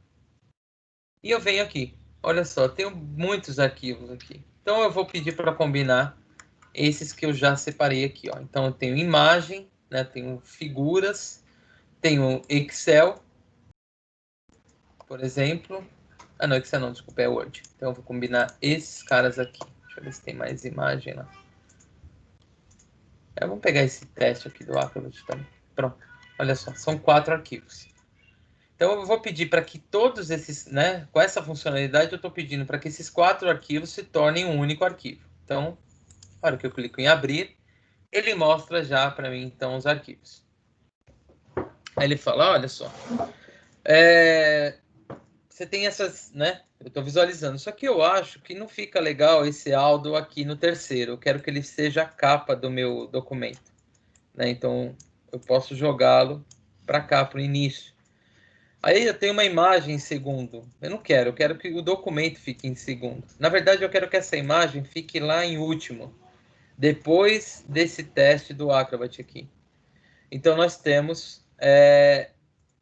E eu venho aqui. Olha só, tenho muitos arquivos aqui. Então eu vou pedir para combinar esses que eu já separei aqui, ó. Então eu tenho imagem, né? Tenho figuras, tenho Excel, por exemplo. Ah, não, Excel não, desculpa, é Word. Então eu vou combinar esses caras aqui. Deixa eu ver se tem mais imagem lá. Vamos pegar esse teste aqui do Acrobat também. Pronto. Olha só, são 4 arquivos. Então eu vou pedir para que todos esses, né, com essa funcionalidade, eu estou pedindo para que esses 4 arquivos se tornem um único arquivo. Então, na hora que eu clico em abrir, ele mostra já para mim então os arquivos. Aí ele fala, olha só, você tem essas, né? Eu estou visualizando. Só que eu acho que não fica legal esse Aldo aqui no terceiro. Eu quero que ele seja a capa do meu documento, né? Então eu posso jogá-lo para cá, para o início. Aí eu tenho uma imagem em segundo. Eu quero que o documento fique em segundo. Na verdade, eu quero que essa imagem fique lá em último, depois desse teste do Acrobat aqui. Então nós temos,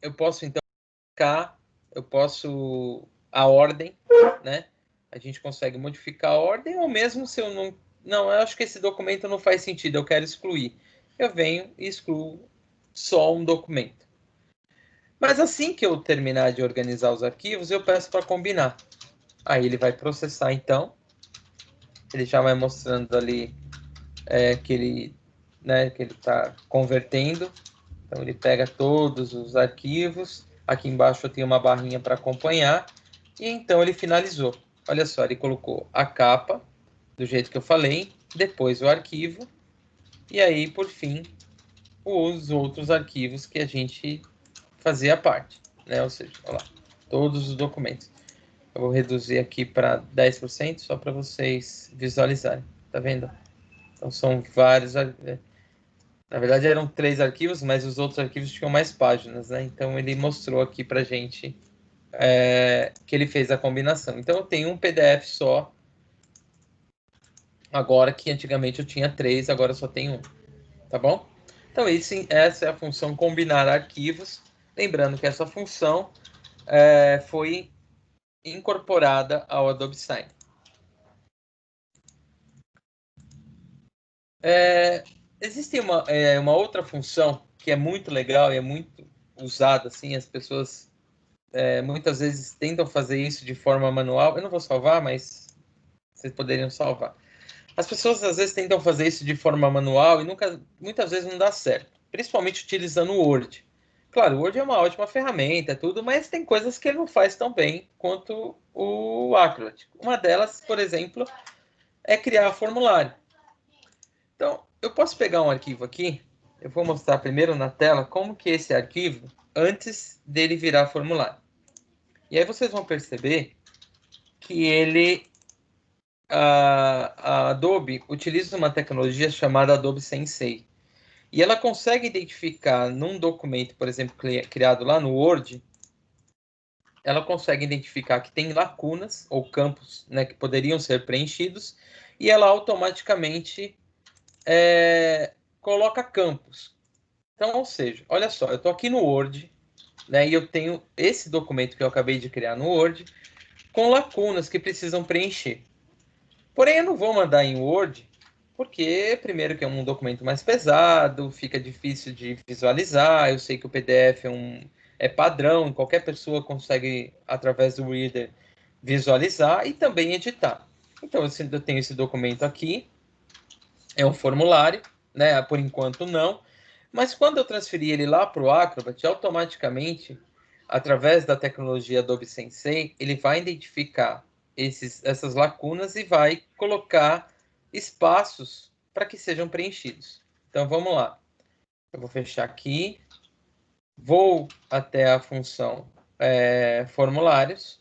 eu posso então colocar, a ordem, né? A gente consegue modificar a ordem, ou mesmo se eu não não, eu acho que esse documento não faz sentido, eu quero excluir. Eu venho e excluo só um documento. Mas assim que eu terminar de organizar os arquivos, eu peço para combinar. Aí ele vai processar, então. Ele já vai mostrando ali que ele está convertendo. Então ele pega todos os arquivos. Aqui embaixo eu tenho uma barrinha para acompanhar. E então ele finalizou. Olha só, ele colocou a capa, do jeito que eu falei, depois o arquivo, e aí, por fim, os outros arquivos que a gente fazia parte, né? Ou seja, olha lá, todos os documentos. Eu vou reduzir aqui para 10%, só para vocês visualizarem. Tá vendo? Então são vários. Na verdade eram 3 arquivos, mas os outros arquivos tinham mais páginas, né? Então ele mostrou aqui para gente que ele fez a combinação. Então eu tenho um PDF só, agora que antigamente eu tinha 3, agora eu só tenho um. Tá bom? Então essa é a função combinar arquivos. Lembrando que essa função foi incorporada ao Adobe Sign. Existe uma outra função que é muito legal e é muito usada, assim, as pessoas muitas vezes tentam fazer isso de forma manual. Eu não vou salvar, mas vocês poderiam salvar. As pessoas às vezes tentam fazer isso de forma manual e muitas vezes não dá certo, principalmente utilizando o Word. Claro, o Word é uma ótima ferramenta, tudo, mas tem coisas que ele não faz tão bem quanto o Acrobat. Uma delas, por exemplo, é criar formulário. Então, eu posso pegar um arquivo aqui, eu vou mostrar primeiro na tela como que é esse arquivo antes dele virar formulário. E aí vocês vão perceber que a Adobe utiliza uma tecnologia chamada Adobe Sensei. E ela consegue identificar num documento, por exemplo, criado lá no Word, ela consegue identificar que tem lacunas ou campos, né, que poderiam ser preenchidos, e ela automaticamente coloca campos. Então, ou seja, olha só, eu estou aqui no Word, né, e eu tenho esse documento que eu acabei de criar no Word, com lacunas que precisam preencher. Porém, eu não vou mandar em Word, porque, primeiro, que é um documento mais pesado, fica difícil de visualizar. Eu sei que o PDF é padrão, qualquer pessoa consegue, através do Reader, visualizar e também editar. Então, eu tenho esse documento aqui, é um formulário, né? Por enquanto não, mas quando eu transferir ele lá para o Acrobat, automaticamente, através da tecnologia Adobe Sensei, ele vai identificar essas lacunas e vai colocar espaços para que sejam preenchidos. Então vamos lá. Eu vou fechar aqui, vou até a função formulários.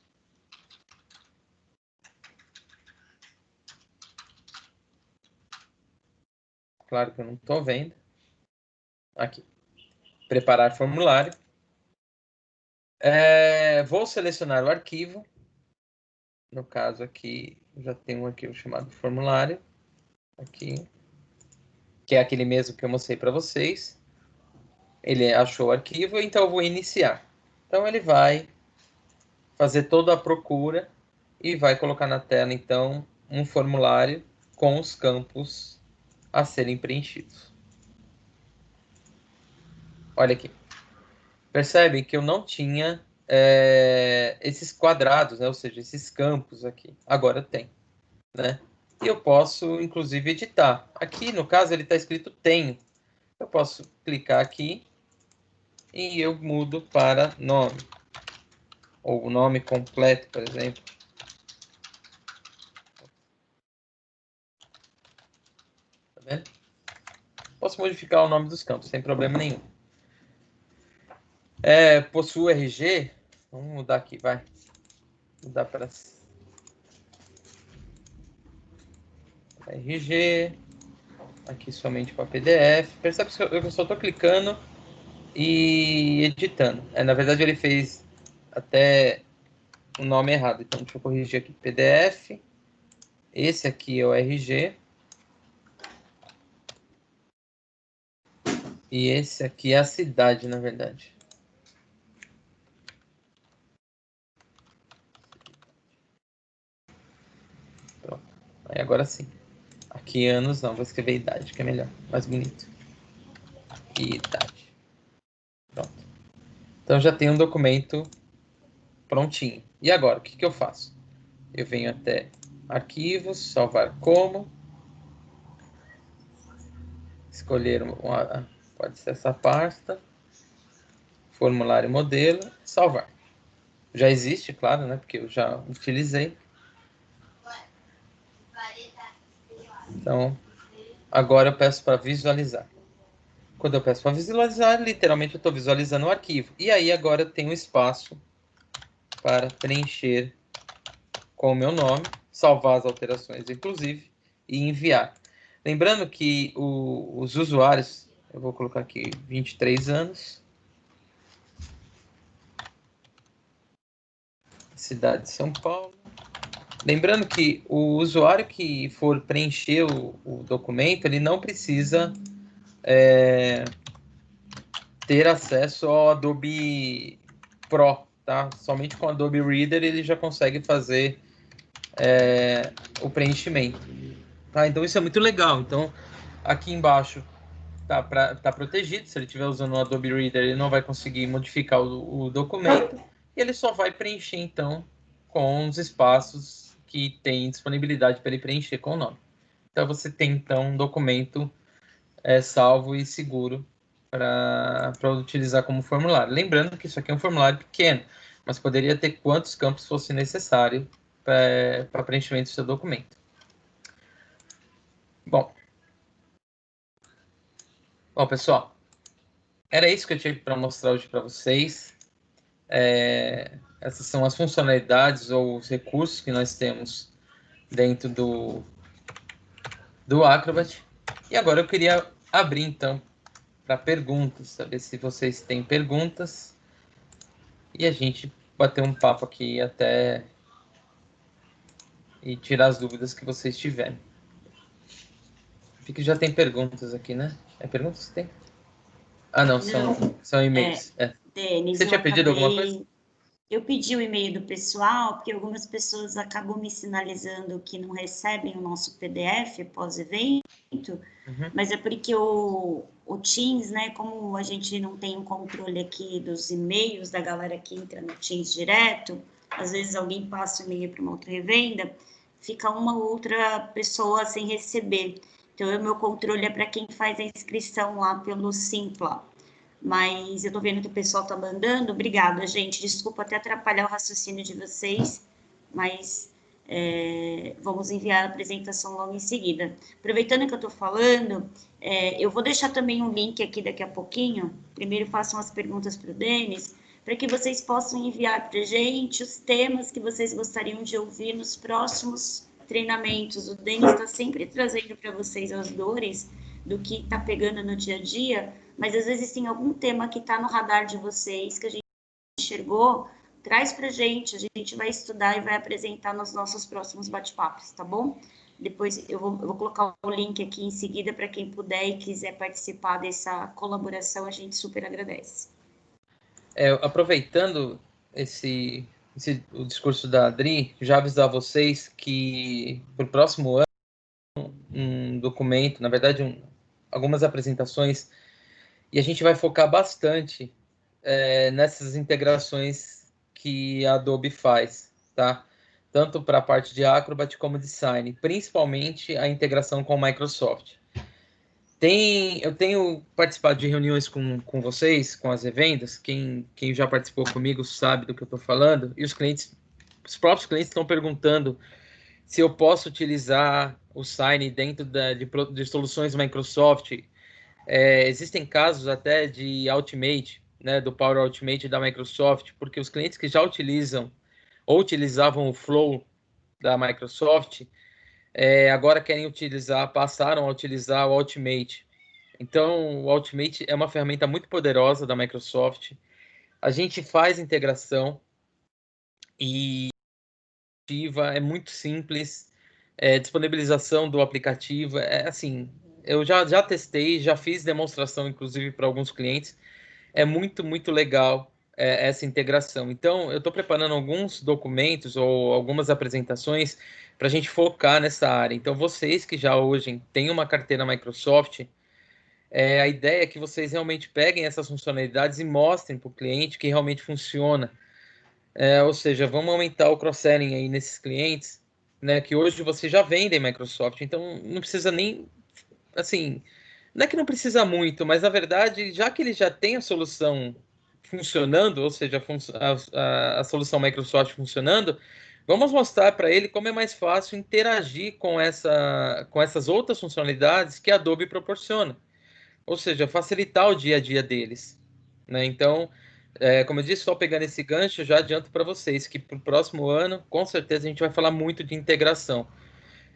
Claro que eu não estou vendo. Aqui. Preparar formulário. Vou selecionar o arquivo. No caso aqui, já tem um arquivo chamado formulário. Aqui. Que é aquele mesmo que eu mostrei para vocês. Ele achou o arquivo, então eu vou iniciar. Então ele vai fazer toda a procura e vai colocar na tela, então, um formulário com os campos a serem preenchidos. Olha aqui. Percebem que eu não tinha esses quadrados, né? Ou seja, esses campos aqui. Agora tem, né? E eu posso, inclusive, editar. Aqui, no caso, ele está escrito tenho. Eu posso clicar aqui e eu mudo para nome. Ou o nome completo, por exemplo. Tá vendo? Posso modificar o nome dos campos, sem problema nenhum. Possui RG. Vamos mudar aqui, vai. Mudar para RG. Aqui somente para PDF. Percebe que eu só estou clicando e editando. Na verdade, ele fez até o nome errado. Então, deixa eu corrigir aqui. PDF. Esse aqui é o RG. E esse aqui é a cidade, na verdade. Pronto. Aí agora sim. Aqui anos não, vou escrever idade, que é melhor, mais bonito. Idade. Pronto. Então já tem um documento prontinho. E agora, o que eu faço? Eu venho até arquivos, salvar como, escolher pode ser essa pasta, formulário modelo, salvar. Já existe, claro, né? Porque eu já utilizei. Então, agora eu peço para visualizar. Quando eu peço para visualizar, literalmente eu estou visualizando o arquivo. E aí agora eu tenho espaço para preencher com o meu nome, salvar as alterações, inclusive, e enviar. Lembrando que os usuários, eu vou colocar aqui 23 anos, cidade de São Paulo. Lembrando que o usuário que for preencher o documento, ele não precisa ter acesso ao Adobe Pro, tá? Somente com o Adobe Reader ele já consegue fazer o preenchimento. Tá? Então isso é muito legal. Então aqui embaixo tá protegido. Se ele estiver usando o Adobe Reader, ele não vai conseguir modificar o documento. E ele só vai preencher, então, com os espaços que tem disponibilidade para ele preencher com o nome. Então você tem, então, um documento salvo e seguro para utilizar como formulário. Lembrando que isso aqui é um formulário pequeno, mas poderia ter quantos campos fosse necessário para preenchimento do seu documento. Bom, pessoal, era isso que eu tinha para mostrar hoje para vocês. Essas são as funcionalidades ou os recursos que nós temos dentro do Acrobat. E agora eu queria abrir, então, para perguntas, saber se vocês têm perguntas. E a gente bater um papo aqui até e tirar as dúvidas que vocês tiverem. Vi que já tem perguntas aqui, né? É perguntas que tem? Ah, não, são e-mails.
Denis,
você tinha pedido alguma coisa?
Eu pedi o e-mail do pessoal, porque algumas pessoas acabam me sinalizando que não recebem o nosso PDF pós-evento, mas é porque o Teams, né, como a gente não tem um controle aqui dos e-mails da galera que entra no Teams direto, às vezes alguém passa o e-mail para uma outra revenda, fica uma outra pessoa sem receber. Então, o meu controle é para quem faz a inscrição lá pelo Simpla. Mas eu tô vendo que o pessoal tá mandando. Obrigada, gente. Desculpa até atrapalhar o raciocínio de vocês, mas vamos enviar a apresentação logo em seguida. Aproveitando que eu tô falando, eu vou deixar também um link aqui daqui a pouquinho. Primeiro façam as perguntas para o Denis, para que vocês possam enviar para a gente os temas que vocês gostariam de ouvir nos próximos treinamentos. O Denis está sempre trazendo para vocês as dores do que está pegando no dia a dia, mas às vezes tem algum tema que está no radar de vocês, que a gente enxergou, traz para a gente vai estudar e vai apresentar nos nossos próximos bate-papos, tá bom? Depois eu vou colocar o link aqui em seguida para quem puder e quiser participar dessa colaboração, a gente super agradece.
Aproveitando o discurso da Adri, já avisar vocês que para o próximo ano, um documento, na verdade, algumas apresentações, e a gente vai focar bastante nessas integrações que a Adobe faz, tá? Tanto para a parte de Acrobat como de Sign, principalmente a integração com o Microsoft. Eu tenho participado de reuniões com vocês, com as revendas, quem já participou comigo sabe do que eu estou falando, e os próprios clientes estão perguntando se eu posso utilizar o Sign dentro de soluções Microsoft. Existem casos até de Ultimate, né, do Power Automate da Microsoft, porque os clientes que já utilizam ou utilizavam o Flow da Microsoft, agora querem passaram a utilizar o Ultimate. Então, o Ultimate é uma ferramenta muito poderosa da Microsoft. A gente faz integração e é muito simples. Disponibilização do aplicativo assim. Eu já testei, já fiz demonstração, inclusive, para alguns clientes. É muito, muito legal essa integração. Então, eu estou preparando alguns documentos ou algumas apresentações para a gente focar nessa área. Então, vocês que já hoje têm uma carteira Microsoft, a ideia é que vocês realmente peguem essas funcionalidades e mostrem para o cliente que realmente funciona. Ou seja, vamos aumentar o cross-selling aí nesses clientes, né, que hoje vocês já vendem Microsoft, então não precisa nem, assim, não é que não precisa muito, mas na verdade, já que ele já tem a solução funcionando, ou seja, a solução Microsoft funcionando, vamos mostrar para ele como é mais fácil interagir com essas outras funcionalidades que a Adobe proporciona. Ou seja, facilitar o dia a dia deles, né? Então, como eu disse, só pegando esse gancho, eu já adianto para vocês que para o próximo ano, com certeza, a gente vai falar muito de integração.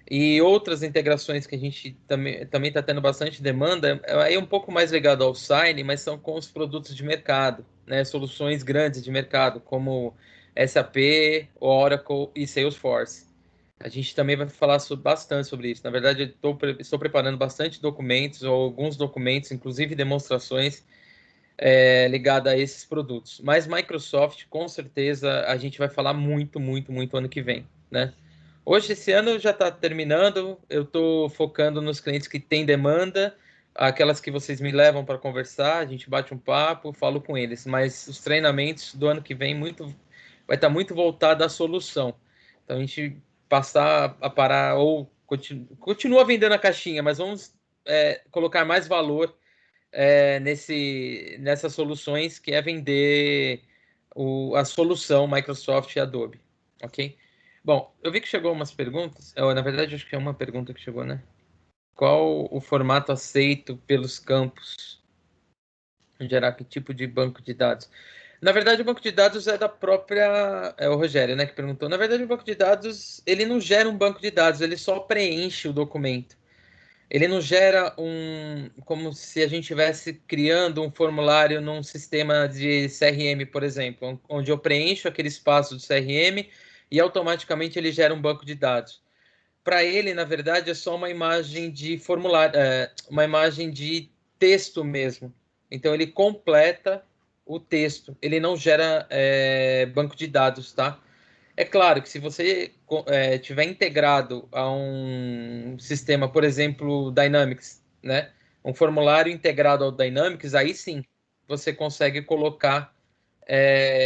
E outras integrações que a gente também está tendo bastante demanda, aí é um pouco mais ligado ao Sign, mas são com os produtos de mercado, né? Soluções grandes de mercado, como SAP, Oracle e Salesforce. A gente também vai falar bastante sobre isso. Na verdade, estou preparando bastante documentos, ou alguns documentos, inclusive demonstrações, ligadas a esses produtos. Mas Microsoft, com certeza, a gente vai falar muito, muito, muito ano que vem, né? Hoje, esse ano já está terminando, eu estou focando nos clientes que têm demanda, aquelas que vocês me levam para conversar, a gente bate um papo, falo com eles, mas os treinamentos do ano que vem vai estar muito voltado à solução. Então, a gente passar a parar, ou continua vendendo a caixinha, mas vamos colocar mais valor nessas soluções, que é vender a solução Microsoft e Adobe, ok? Bom, eu vi que chegou umas perguntas. Na verdade, acho que é uma pergunta que chegou, né? Qual o formato aceito pelos campos? Gerar que tipo de banco de dados? Na verdade, o banco de dados é da própria... É o Rogério, né, que perguntou. Na verdade, o banco de dados, ele não gera um banco de dados, ele só preenche o documento. Ele não gera como se a gente estivesse criando um formulário num sistema de CRM, por exemplo, onde eu preencho aquele espaço do CRM e automaticamente ele gera um banco de dados. Para ele, na verdade, é só uma imagem de formulário, uma imagem de texto mesmo. Então, ele completa o texto, ele não gera banco de dados, tá? É claro que se você tiver integrado a um sistema, por exemplo, Dynamics, né? Um formulário integrado ao Dynamics, aí sim você consegue colocar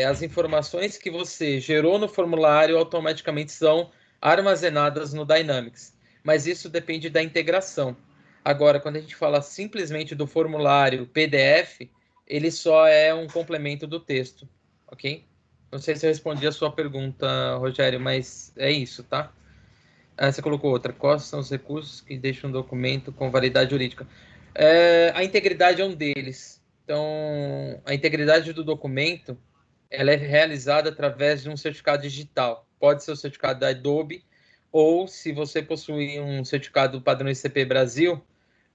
as informações que você gerou no formulário automaticamente são armazenadas no Dynamics. Mas isso depende da integração. Agora, quando a gente fala simplesmente do formulário PDF, ele só é um complemento do texto, ok? Não sei se eu respondi a sua pergunta, Rogério, mas é isso, tá? Você colocou outra. Quais são os recursos que deixam um documento com validade jurídica? A integridade é um deles. Então, a integridade do documento, ela é realizada através de um certificado digital. Pode ser o certificado da Adobe, ou se você possui um certificado padrão ICP Brasil,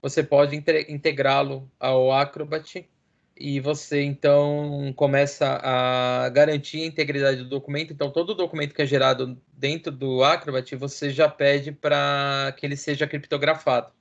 você pode integrá-lo ao Acrobat e você, então, começa a garantir a integridade do documento. Então, todo documento que é gerado dentro do Acrobat, você já pede para que ele seja criptografado.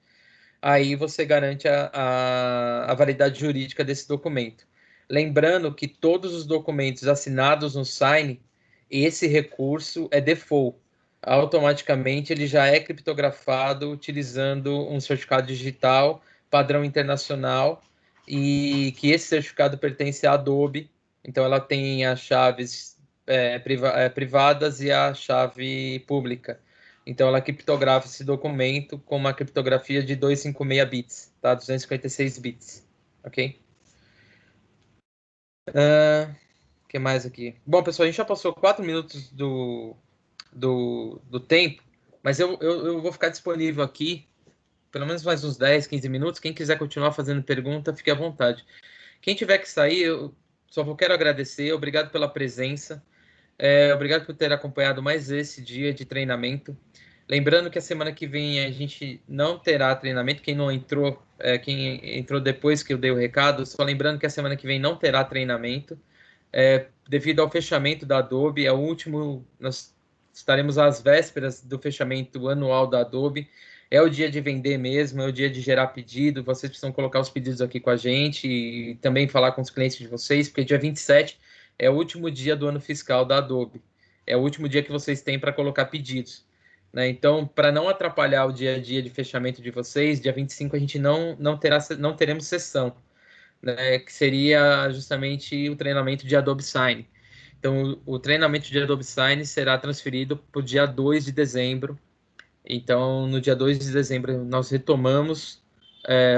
Aí você garante a validade jurídica desse documento. Lembrando que todos os documentos assinados no Sign, esse recurso é default. Automaticamente ele já é criptografado utilizando um certificado digital padrão internacional, e que esse certificado pertence à Adobe. Então ela tem as chaves privadas e a chave pública. Então ela criptografa esse documento com uma criptografia de 256 bits, tá? 256 bits, ok? O que mais aqui? Bom, pessoal, a gente já passou 4 minutos do tempo, mas eu vou ficar disponível aqui pelo menos mais uns 10, 15 minutos. Quem quiser continuar fazendo pergunta, fique à vontade. Quem tiver que sair, eu só quero agradecer. Obrigado pela presença. Obrigado por ter acompanhado mais esse dia de treinamento. Lembrando que a semana que vem a gente não terá treinamento. Quem entrou depois que eu dei o recado, só lembrando que a semana que vem não terá treinamento. Devido ao fechamento da Adobe, nós estaremos às vésperas do fechamento anual da Adobe. É o dia de vender mesmo, é o dia de gerar pedido. Vocês precisam colocar os pedidos aqui com a gente e também falar com os clientes de vocês, porque dia 27 é o último dia do ano fiscal da Adobe. É o último dia que vocês têm para colocar pedidos, né? Então, para não atrapalhar o dia a dia de fechamento de vocês, dia 25 a gente não teremos sessão, né? Que seria justamente o treinamento de Adobe Sign. Então, o treinamento de Adobe Sign será transferido para o dia 2 de dezembro. Então, no dia 2 de dezembro, nós retomamos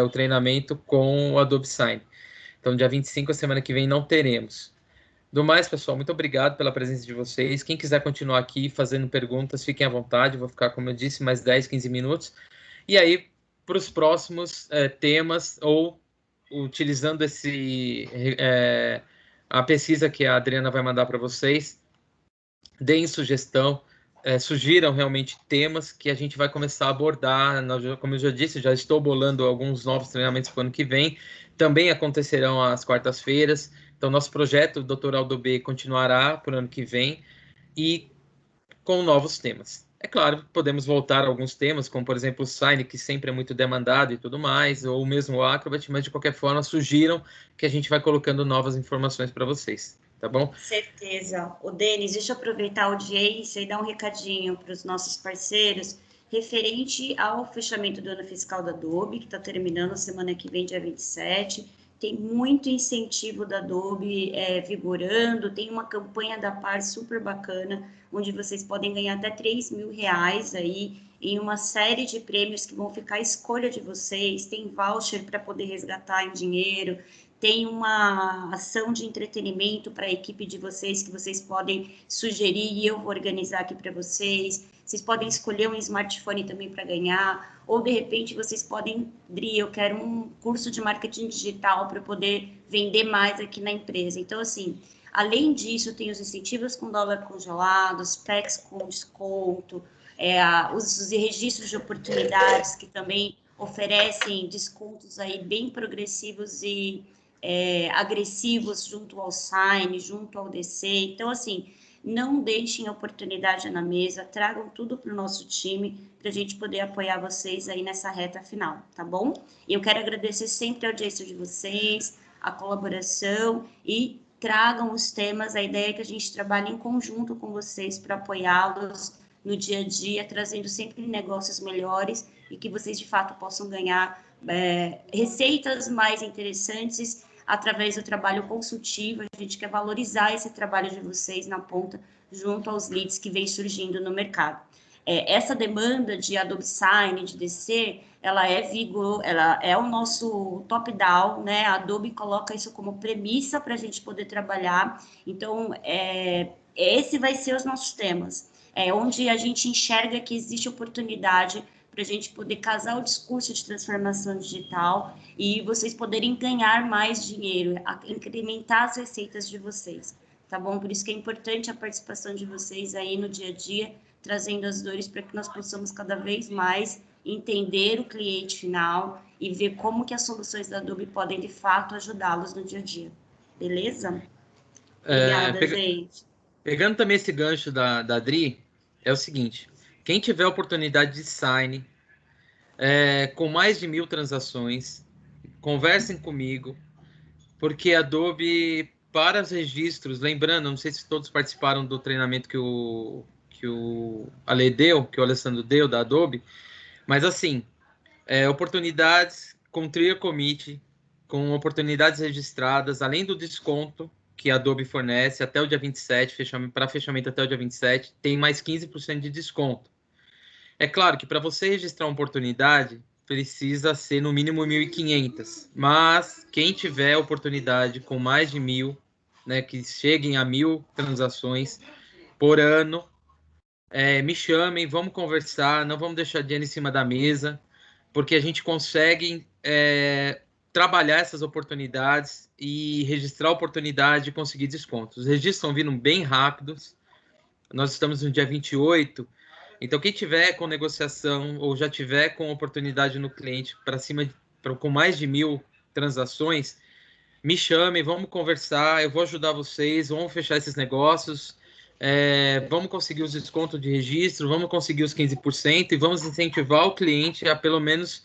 o treinamento com o Adobe Sign. Então, dia 25, a semana que vem, não teremos. Do mais, pessoal, muito obrigado pela presença de vocês. Quem quiser continuar aqui fazendo perguntas, fiquem à vontade. Vou ficar, como eu disse, mais 10, 15 minutos. E aí, para os próximos temas, ou utilizando a pesquisa que a Adriana vai mandar para vocês, deem sugestão, sugiram realmente temas que a gente vai começar a abordar. Como eu já disse, já estou bolando alguns novos treinamentos para o ano que vem. Também acontecerão às quartas-feiras. Então, nosso projeto Doutoral do B continuará para o ano que vem e com novos temas. É claro, podemos voltar a alguns temas, como, por exemplo, o Sign, que sempre é muito demandado e tudo mais, ou mesmo o Acrobat, mas, de qualquer forma, sugiram que a gente vai colocando novas informações para vocês, tá bom?
Certeza. O Denis, deixa eu aproveitar a audiência e dar um recadinho para os nossos parceiros referente ao fechamento do ano fiscal da Adobe, que está terminando semana que vem, dia 27. Tem muito incentivo da Adobe vigorando, tem uma campanha da Par super bacana, onde vocês podem ganhar até R$3.000 aí, em uma série de prêmios que vão ficar à escolha de vocês, tem voucher para poder resgatar em dinheiro, tem uma ação de entretenimento para a equipe de vocês que vocês podem sugerir e eu vou organizar aqui para vocês. Vocês podem escolher um smartphone também para ganhar, ou de repente vocês podem, Dri, eu quero um curso de marketing digital para poder vender mais aqui na empresa. Então, assim, além disso, tem os incentivos com dólar congelado, os PECs com desconto, os registros de oportunidades que também oferecem descontos aí bem progressivos e agressivos junto ao Sign, junto ao DC. Então, assim, não deixem a oportunidade na mesa, tragam tudo para o nosso time, para a gente poder apoiar vocês aí nessa reta final, tá bom? E eu quero agradecer sempre a audiência de vocês, a colaboração e tragam os temas, a ideia é que a gente trabalhe em conjunto com vocês para apoiá-los no dia a dia, trazendo sempre negócios melhores e que vocês, de fato, possam ganhar receitas mais interessantes através do trabalho consultivo. A gente quer valorizar esse trabalho de vocês na ponta, junto aos leads que vem surgindo no mercado. Essa demanda de Adobe Sign, de DC, ela é o nosso top-down, né? A Adobe coloca isso como premissa para a gente poder trabalhar. Então, esse vai ser os nossos temas. Onde a gente enxerga que existe oportunidade para a gente poder casar o discurso de transformação digital e vocês poderem ganhar mais dinheiro, incrementar as receitas de vocês, tá bom? Por isso que é importante a participação de vocês aí no dia a dia, trazendo as dores para que nós possamos cada vez mais entender o cliente final e ver como que as soluções da Adobe podem, de fato, ajudá-los no dia a dia. Beleza? Obrigada, gente.
Pegando também esse gancho da Adri, é o seguinte: quem tiver a oportunidade de Sign, com mais de 1.000 transações, conversem comigo, porque a Adobe, para os registros, lembrando, não sei se todos participaram do treinamento que o Ale deu, que o Alessandro deu da Adobe, mas assim, oportunidades com Trier Commit, com oportunidades registradas, além do desconto que a Adobe fornece até o dia 27, para fechamento até o dia 27, tem mais 15% de desconto. É claro que para você registrar uma oportunidade, precisa ser no mínimo 1.500, mas quem tiver oportunidade com mais de 1.000, né, que cheguem a 1.000 transações por ano, me chamem, vamos conversar, não vamos deixar dinheiro em cima da mesa, porque a gente consegue trabalhar essas oportunidades e registrar a oportunidade e conseguir descontos. Os registros estão vindo bem rápidos, nós estamos no dia 28, então quem tiver com negociação ou já tiver com oportunidade no cliente com mais de 1.000 transações, me chame, vamos conversar, eu vou ajudar vocês, vamos fechar esses negócios, vamos conseguir os descontos de registro, vamos conseguir os 15% e vamos incentivar o cliente a pelo menos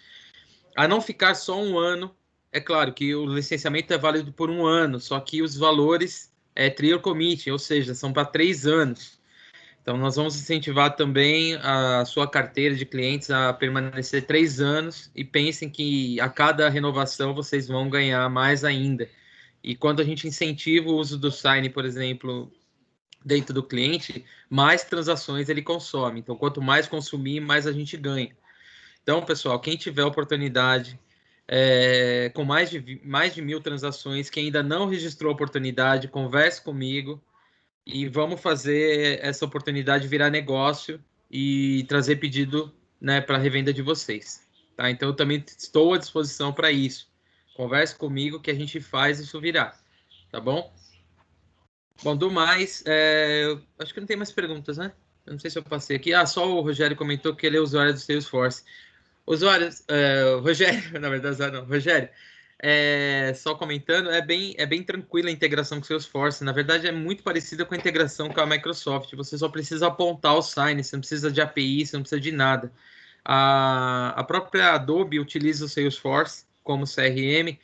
a não ficar só um ano. É claro que o licenciamento é válido por um ano, só que os valores é Trial Commit, ou seja, são para 3 anos. Então, nós vamos incentivar também a sua carteira de clientes a permanecer 3 anos e pensem que a cada renovação vocês vão ganhar mais ainda. E quando a gente incentiva o uso do Sign, por exemplo, dentro do cliente, mais transações ele consome. Então, quanto mais consumir, mais a gente ganha. Então, pessoal, quem tiver oportunidade com mais de 1.000 transações, que ainda não registrou a oportunidade, converse comigo e vamos fazer essa oportunidade virar negócio e trazer pedido, né, para a revenda de vocês. Tá? Então, eu também estou à disposição para isso. Converse comigo que a gente faz isso virar. Tá bom? Bom, do mais, acho que não tem mais perguntas, né? Eu não sei se eu passei aqui. Só o Rogério comentou que ele é usuário do Salesforce. Usuários, Rogério, na verdade, não, Rogério, só comentando, é bem tranquila a integração com o Salesforce. Na verdade, é muito parecida com a integração com a Microsoft. Você só precisa apontar o Sign, você não precisa de API, você não precisa de nada. A própria Adobe utiliza o Salesforce como CRM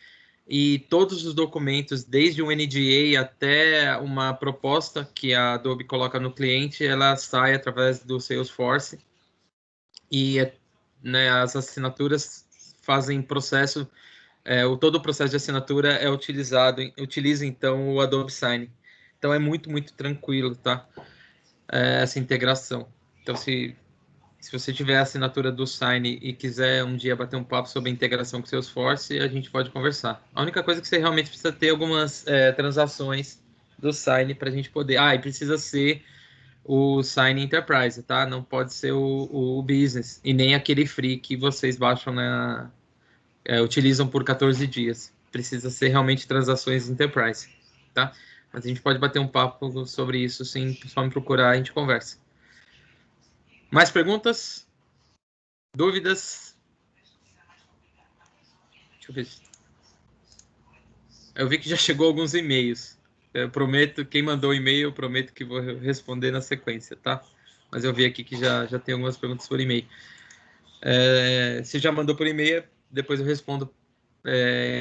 e todos os documentos, desde um NDA até uma proposta que a Adobe coloca no cliente, ela sai através do Salesforce e né, as assinaturas fazem processo, todo o processo de assinatura utiliza então o Adobe Sign. Então é muito, muito tranquilo, tá? Essa integração. Então, se você tiver a assinatura do Sign e quiser um dia bater um papo sobre a integração com o Salesforce, a gente pode conversar. A única coisa é que você realmente precisa ter algumas transações do Sign para a gente poder... e precisa ser o Sign Enterprise, tá? Não pode ser o Business e nem aquele free que vocês baixam utilizam por 14 dias. Precisa ser realmente transações Enterprise, tá? Mas a gente pode bater um papo sobre isso, sim. Só me procurar, a gente conversa. Mais perguntas? Dúvidas? Deixa eu ver. Eu vi que já chegou alguns e-mails. Eu prometo, quem mandou o e-mail, eu prometo que vou responder na sequência, tá? Mas eu vi aqui que já tem algumas perguntas por e-mail. Se já mandou por e-mail, depois eu respondo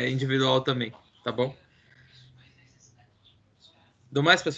individual também, tá bom? Do mais, pessoal.